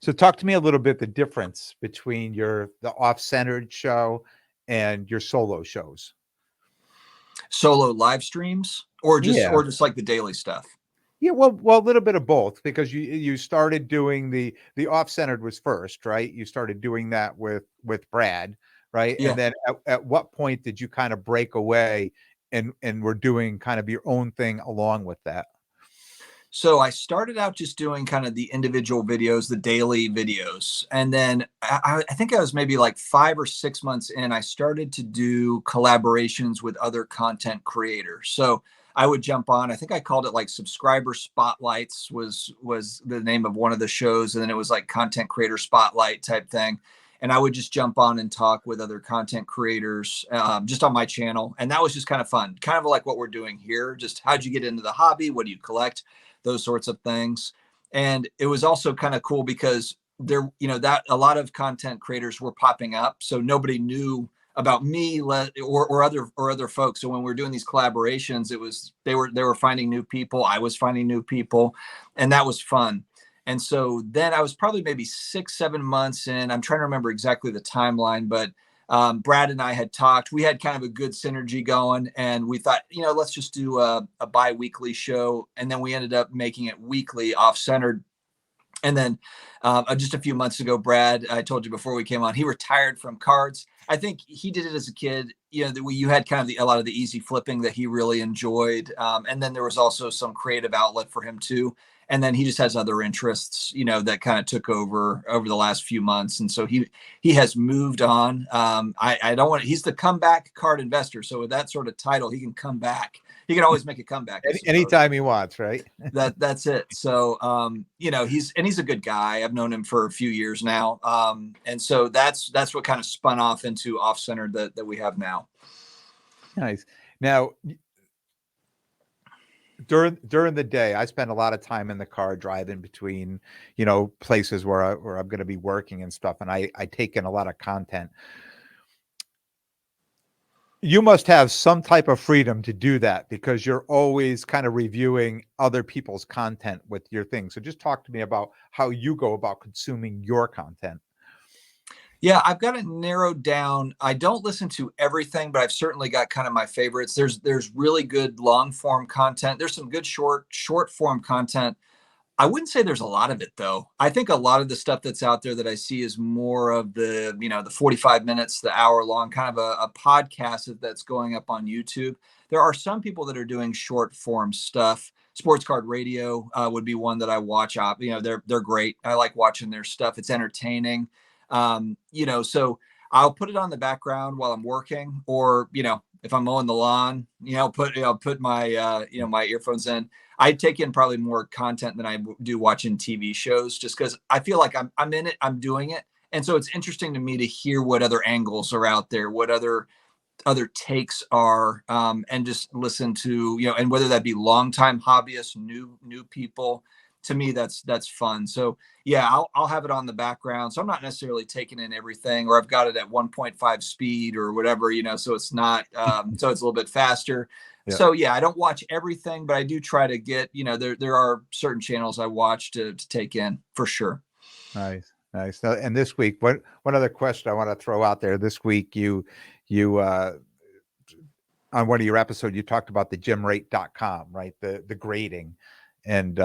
So talk to me a little bit, the difference between the Offcentered show and your solo shows. Solo live streams, or just like the daily stuff? Yeah, well, a little bit of both, because you started doing the Offcentered was first, right? You started doing that with Brad, right? Yeah. And then at what point did you kind of break away and were doing kind of your own thing along with that? So I started out just doing kind of the individual videos, the daily videos. And then I think I was maybe like 5 or 6 months in, I started to do collaborations with other content creators. So I would jump on, I think I called it like Subscriber Spotlights was the name of one of the shows. And then it was like Content Creator Spotlight type thing. And I would just jump on and talk with other content creators just on my channel. And that was just kind of fun, kind of like what we're doing here. Just how'd you get into the hobby? What do you collect? Those sorts of things. And it was also kind of cool because there, that a lot of content creators were popping up. So nobody knew about me or other folks. So when we're doing these collaborations, it was, they were finding new people. I was finding new people, and that was fun. And so then I was probably maybe 6-7 months in. I'm trying to remember exactly the timeline, but Brad and I had talked. We had kind of a good synergy going, and we thought, let's just do a bi-weekly show. And then we ended up making it weekly, Off-Centered. And then just a few months ago, Brad, I told you before we came on, he retired from cards. I think he did it as a kid. You had kind of a lot of the easy flipping that he really enjoyed. And then there was also some creative outlet for him too. And then he just has other interests, that kind of took over the last few months. And so he has moved on. I don't want, he's the comeback card investor. So with that sort of title, he can come back. He can always make a comeback anytime he wants, right? That's it. So, he's a good guy. I've known him for a few years now. And so that's what kind of spun off into Off-Centered that we have now. Nice. Now, during the day, I spend a lot of time in the car driving between, places where I'm going to be working and stuff, and I take in a lot of content. You must have some type of freedom to do that because you're always kind of reviewing other people's content with your thing. So just talk to me about how you go about consuming your content. Yeah, I've got it narrowed down. I don't listen to everything, but I've certainly got kind of my favorites. There's really good long form content. There's some good short form content. I wouldn't say there's a lot of it though. I think a lot of the stuff that's out there that I see is more of the 45 minutes, the hour long kind of a podcast that's going up on YouTube. There are some people that are doing short form stuff. Sports Card Radio would be one that I watch. They're great. I like watching their stuff. It's entertaining. So I'll put it on the background while I'm working, or if I'm mowing the lawn, put my my earphones in. I take in probably more content than I do watching TV shows, just because I feel like I'm in it, I'm doing it, and so it's interesting to me to hear what other angles are out there, what other takes are, and just listen to and whether that be longtime hobbyists, new people. To me, that's fun. So yeah, I'll have it on the background, so I'm not necessarily taking in everything, or I've got it at 1.5 speed or whatever, so it's not so it's a little bit faster. Yeah. So yeah, I don't watch everything, but I do try to get, there are certain channels I watch to take in for sure. Nice, nice. Now, and this week, one other question I want to throw out there. This week, you on one of your episodes, you talked about the gymrate.com, right? The grading, and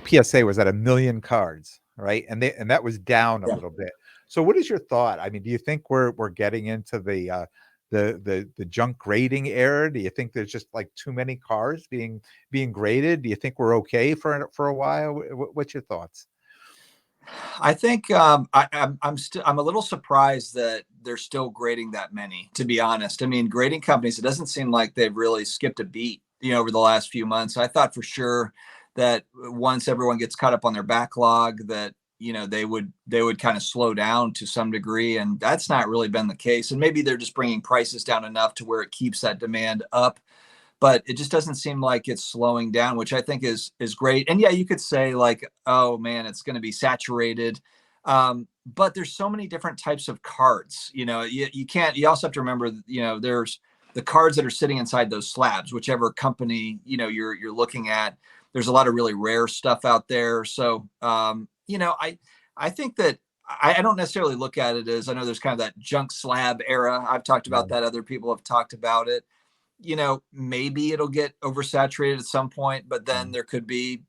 PSA was at 1 million cards, right? And that was down a little bit. So what is your thought? I mean, do you think we're getting into the junk grading era? Do you think there's just like too many cars being graded? Do you think we're okay for a while? What's your thoughts? I think I'm a little surprised that they're still grading that many, to be honest. I mean, grading companies, it doesn't seem like they've really skipped a beat, over the last few months. I thought for sure that once everyone gets caught up on their backlog, that they would kind of slow down to some degree, and that's not really been the case. And maybe they're just bringing prices down enough to where it keeps that demand up, but it just doesn't seem like it's slowing down, which I think is great. And yeah, you could say like, oh man, it's going to be saturated. But there's so many different types of cards. You can't. You also have to remember, there's the cards that are sitting inside those slabs, whichever company you're looking at. There's a lot of really rare stuff out there. So I think that I don't necessarily look at it as, I know there's kind of that junk slab era. I've talked about that. Other people have talked about it. Maybe it'll get oversaturated at some point, but then there could be,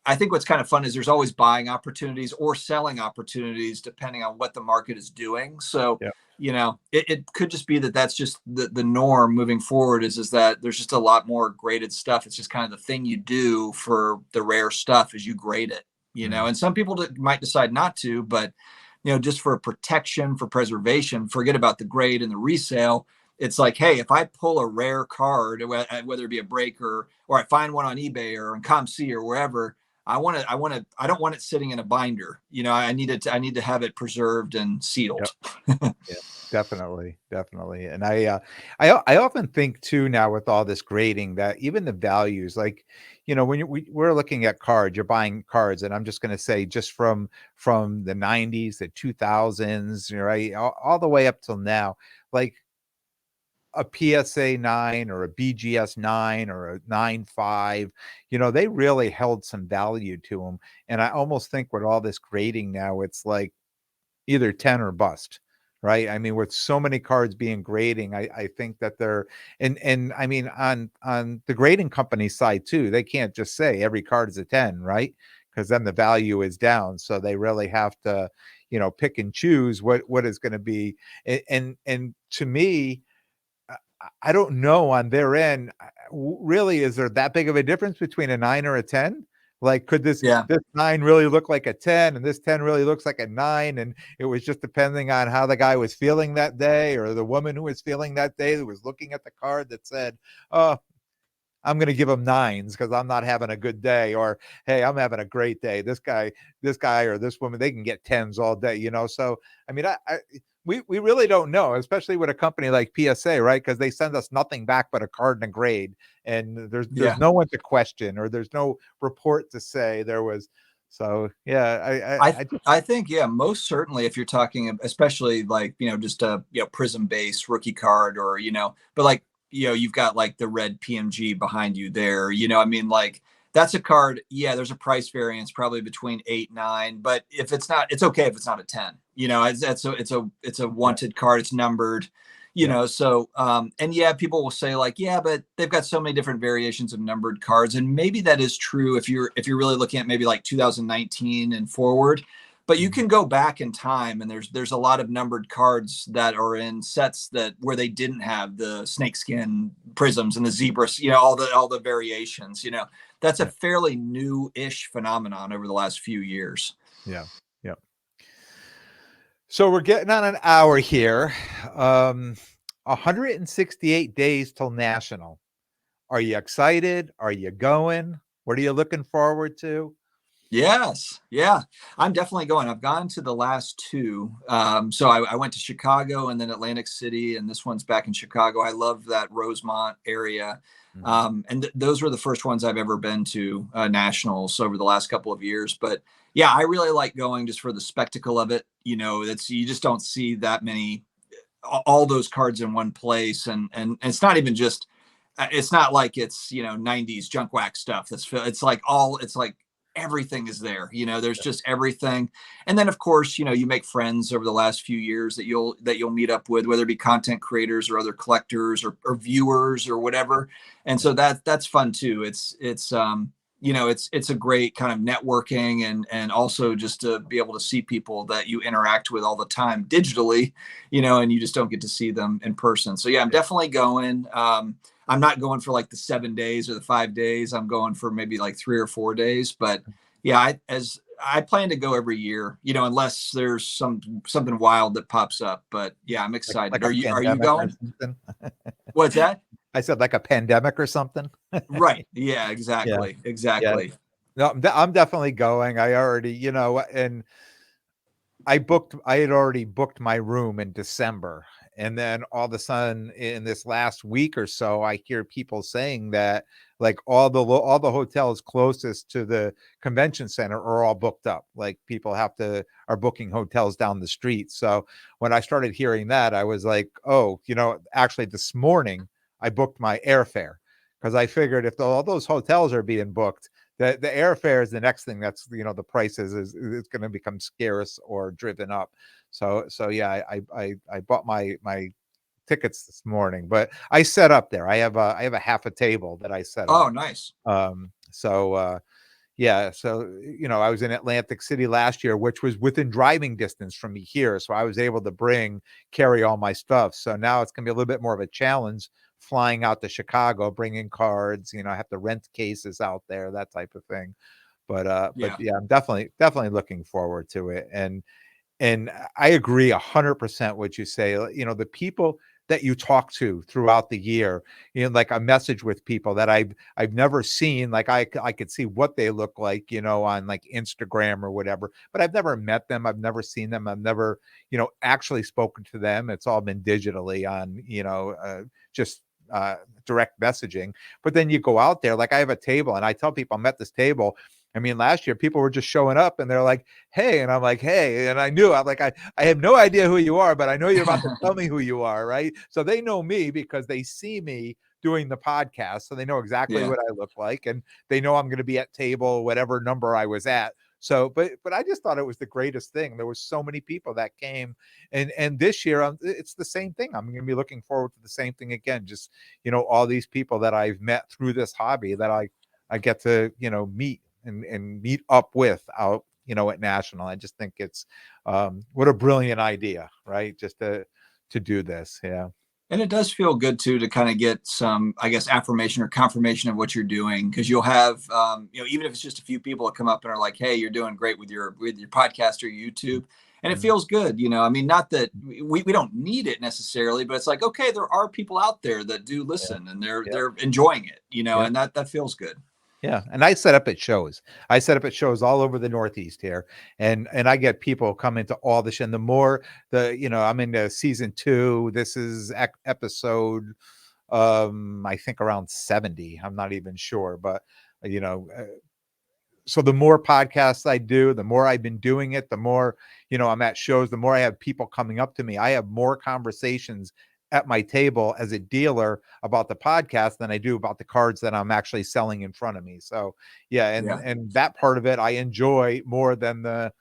I think what's kind of fun is there's always buying opportunities or selling opportunities depending on what the market is doing. So, it could just be that that's just the norm moving forward is that there's just a lot more graded stuff. It's just kind of the thing you do for the rare stuff is you grade it, and some people might decide not to, but, just for protection, for preservation, forget about the grade and the resale. It's like, hey, if I pull a rare card, whether it be a break or I find one on eBay or on ComC or wherever, I don't want it sitting in a binder. I need to have it preserved and sealed. Yep. Yeah, definitely. And I often think too now with all this grading that even the values, like, when we're looking at cards, you're buying cards, and I'm just going to say just from the 90s, the 2000s, right, all the way up till now, like a PSA 9 or a BGS 9 or a 9.5, they really held some value to them. And I almost think with all this grading now, it's like either 10 or bust, right? I mean, with so many cards being grading, I think that they're, and I mean, on the grading company side too, they can't just say every card is a 10, right? Because then the value is down. So they really have to, pick and choose what is going to be. And to me, I don't know on their end, really, is there that big of a difference between a 9 or a 10? Like, could this 9 really look like a 10 and this 10 really looks like a 9? And it was just depending on how the guy was feeling that day, or the woman who was feeling that day, who was looking at the card that said, oh, I'm going to give them 9s because I'm not having a good day, or hey, I'm having a great day. This guy or this woman, they can get 10s all day, So I mean, we really don't know, especially with a company like PSA, right? Because they send us nothing back but a card and a grade, and there's Yeah. no one to question, or there's no report to say there was. So yeah, I think, yeah, most certainly if you're talking, especially like, just a, prism based rookie card, or, but like, you've got like the red PMG behind you there, I mean, like that's a card. Yeah. There's a price variance probably between 8, 9, but if it's not, it's okay if it's not a 10, it's a wanted card. It's numbered, so, and yeah, people will say like, yeah, but they've got so many different variations of numbered cards. And maybe that is true if you're really looking at maybe like 2019 and forward, but you can go back in time, and there's a lot of numbered cards that are in sets that where they didn't have the snakeskin prisms and the zebras, all the variations, that's a fairly new-ish phenomenon over the last few years. yeah. So we're getting on an hour here. 168 days till national. Are you excited? Are you going? What are you looking forward to? Yes. Yeah. I'm definitely going. I've gone to the last two. So I went to Chicago and then Atlantic City, and this one's back in Chicago. I love that Rosemont area. And those were the first ones I've ever been to, nationals over the last couple of years. But yeah, I really like going just for the spectacle of it. You just don't see that many, all those cards in one place. And it's not even just, it's not like it's, 90s junk wax stuff. It's like everything is there. There's just everything. And then of course, you make friends over the last few years that you'll meet up with, whether it be content creators or other collectors or viewers or whatever. And so that's fun too. It's a great kind of networking, and also just to be able to see people that you interact with all the time digitally, and you just don't get to see them in person. So yeah, I'm definitely going. I'm not going for like the 7 days or the 5 days. I'm going for maybe like 3 or 4 days. But yeah, I plan to go every year, unless there's something wild that pops up. But yeah, I'm excited. Like are you going? What's that? I said like a pandemic or something. Right. Yeah, exactly. Yeah. Exactly. No, I'm definitely going. I already, and I had already booked my room in December. And then all of a sudden in this last week or so, I hear people saying that like all the hotels closest to the convention center are all booked up. Like people are booking hotels down the street. So when I started hearing that, I was like, oh, actually this morning I booked my airfare, because I figured if all those hotels are being booked, the airfare is the next thing that's, the prices is going to become scarce or driven up. So yeah, I bought my tickets this morning, but I set up there. I have a half a table that I set up. Oh, nice. Yeah, so I was in Atlantic City last year, which was within driving distance from me here, so I was able to carry all my stuff. So now it's gonna be a little bit more of a challenge flying out to Chicago, bringing cards. I have to rent cases out there, that type of thing. But yeah, I'm definitely looking forward to it. And I agree 100% what you say. The people that you talk to throughout the year, like a message with people that I've never seen. Like I could see what they look like, on like Instagram or whatever, but I've never met them. I've never seen them. I've never, actually spoken to them. It's all been digitally on, just direct messaging. But then you go out there, like I have a table, and I tell people I'm at this table. I mean, last year people were just showing up and they're like, hey, and I'm like, hey, and I'm like, I have no idea who you are, but I know you're about to tell me who you are, right? So they know me because they see me doing the podcast, so they know exactly what I look like, and they know I'm going to be at table whatever number I was at. So, but I just thought it was the greatest thing. There was so many people that came, and this year it's the same thing. I'm going to be looking forward to the same thing again. Just all these people that I've met through this hobby that I get to meet and meet up with out at National. I just think it's what a brilliant idea, right? Just to do this. Yeah. And it does feel good too to kind of get some, I guess, affirmation or confirmation of what you're doing, because you'll have, even if it's just a few people that come up and are like, "Hey, you're doing great with your podcast or YouTube," and it feels good. I mean, not that we don't need it necessarily, but it's like, okay, there are people out there that do listen, and they're enjoying it. And that feels good. Yeah, and I set up at shows. I set up at shows all over the Northeast here, and I get people coming to all the show. And the more I'm into season 2. This is episode, I think around 70. I'm not even sure, but you know, so the more podcasts I do, the more I've been doing it, the more, I'm at shows, the more I have people coming up to me. I have more conversations at my table as a dealer about the podcast than I do about the cards that I'm actually selling in front of me. So yeah, and Yeah. and that part of it I enjoy more than the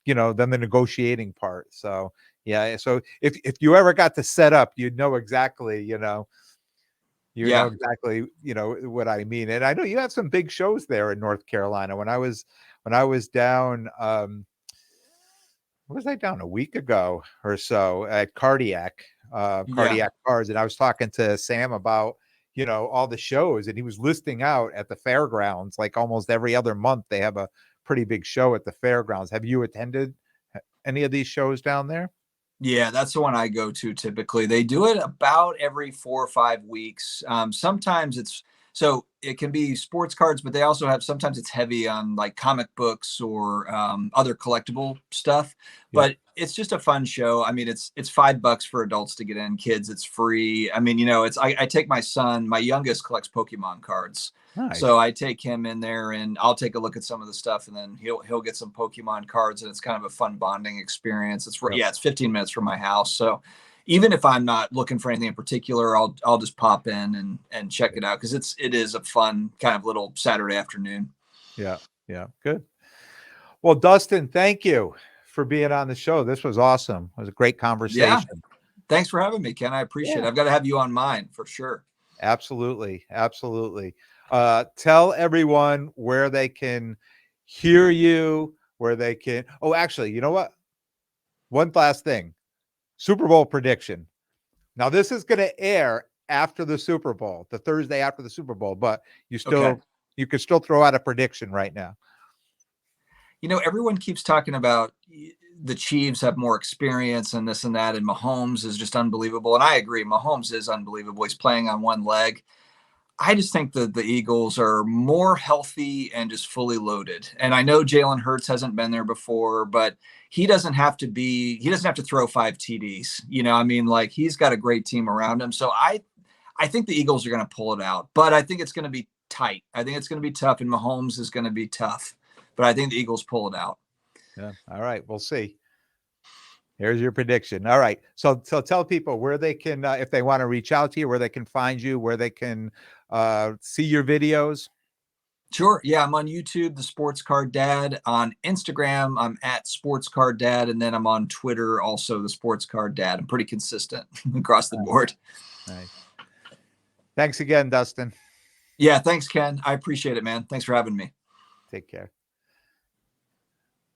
negotiating part. So yeah, so if you ever got to set up, you'd know exactly, Yeah. what I mean. And I know you have some big shows there in North Carolina. When I was down, was I down a week ago or so at Yeah. Cardiac Cards, and I was talking to Sam about, all the shows, and he was listing out at the fairgrounds, like almost every other month they have a pretty big show at the fairgrounds. Have you attended any of these shows down there? Yeah, that's the one I go to typically. They do it about every 4 or 5 weeks. Sometimes so it can be sports cards, but they also have sometimes it's heavy on like comic books or other collectible stuff. Yep. But it's just a fun show. I mean, it's $5 for adults to get in. Kids, it's free. I mean, I take my son. My youngest collects Pokemon cards. So Nice. I take him in there and I'll take a look at some of the stuff and then he'll get some Pokemon cards and it's kind of a fun bonding experience. Yep. It's 15 minutes from my house. So even if I'm not looking for anything in particular, I'll just pop in and check it out because it is a fun kind of little Saturday afternoon. Yeah. Yeah. Good. Well, Dustin, thank you for being on the show. This was awesome. It was a great Yeah. conversation. Thanks for having me, Ken. I appreciate it. Yeah. I've got to have you on mine for sure. Absolutely. Absolutely. Tell everyone where they can hear you, where they can. Oh, actually, you know what? One last thing. Super Bowl prediction. Now, this is going to air after the Super Bowl, the Thursday after the Super Bowl, but Okay. you can still throw out a prediction right now. Everyone keeps talking about the Chiefs have more experience and this and that, and Mahomes is just unbelievable. And I agree, Mahomes is unbelievable. He's playing on one leg. I just think that the Eagles are more healthy and just fully loaded. And I know Jalen Hurts hasn't been there before, but he doesn't have to throw 5 TDs. I mean, like he's got a great team around him. So I think the Eagles are going to pull it out, but I think it's going to be tight. I think it's going to be tough and Mahomes is going to be tough, but I think the Eagles pull it out. Yeah. All right. We'll see. Here's your prediction. All right. So tell people where they can, if they want to reach out to you, where they can find you, where they can see your videos. Sure. Yeah, I'm on YouTube, the Sports Card Dad. On Instagram, I'm at Sports Card Dad, and then I'm on Twitter, also the Sports Card Dad. I'm pretty consistent across the board. Nice. Thanks again, Dustin. Yeah, thanks, Ken. I appreciate it, man. Thanks for having me. Take care.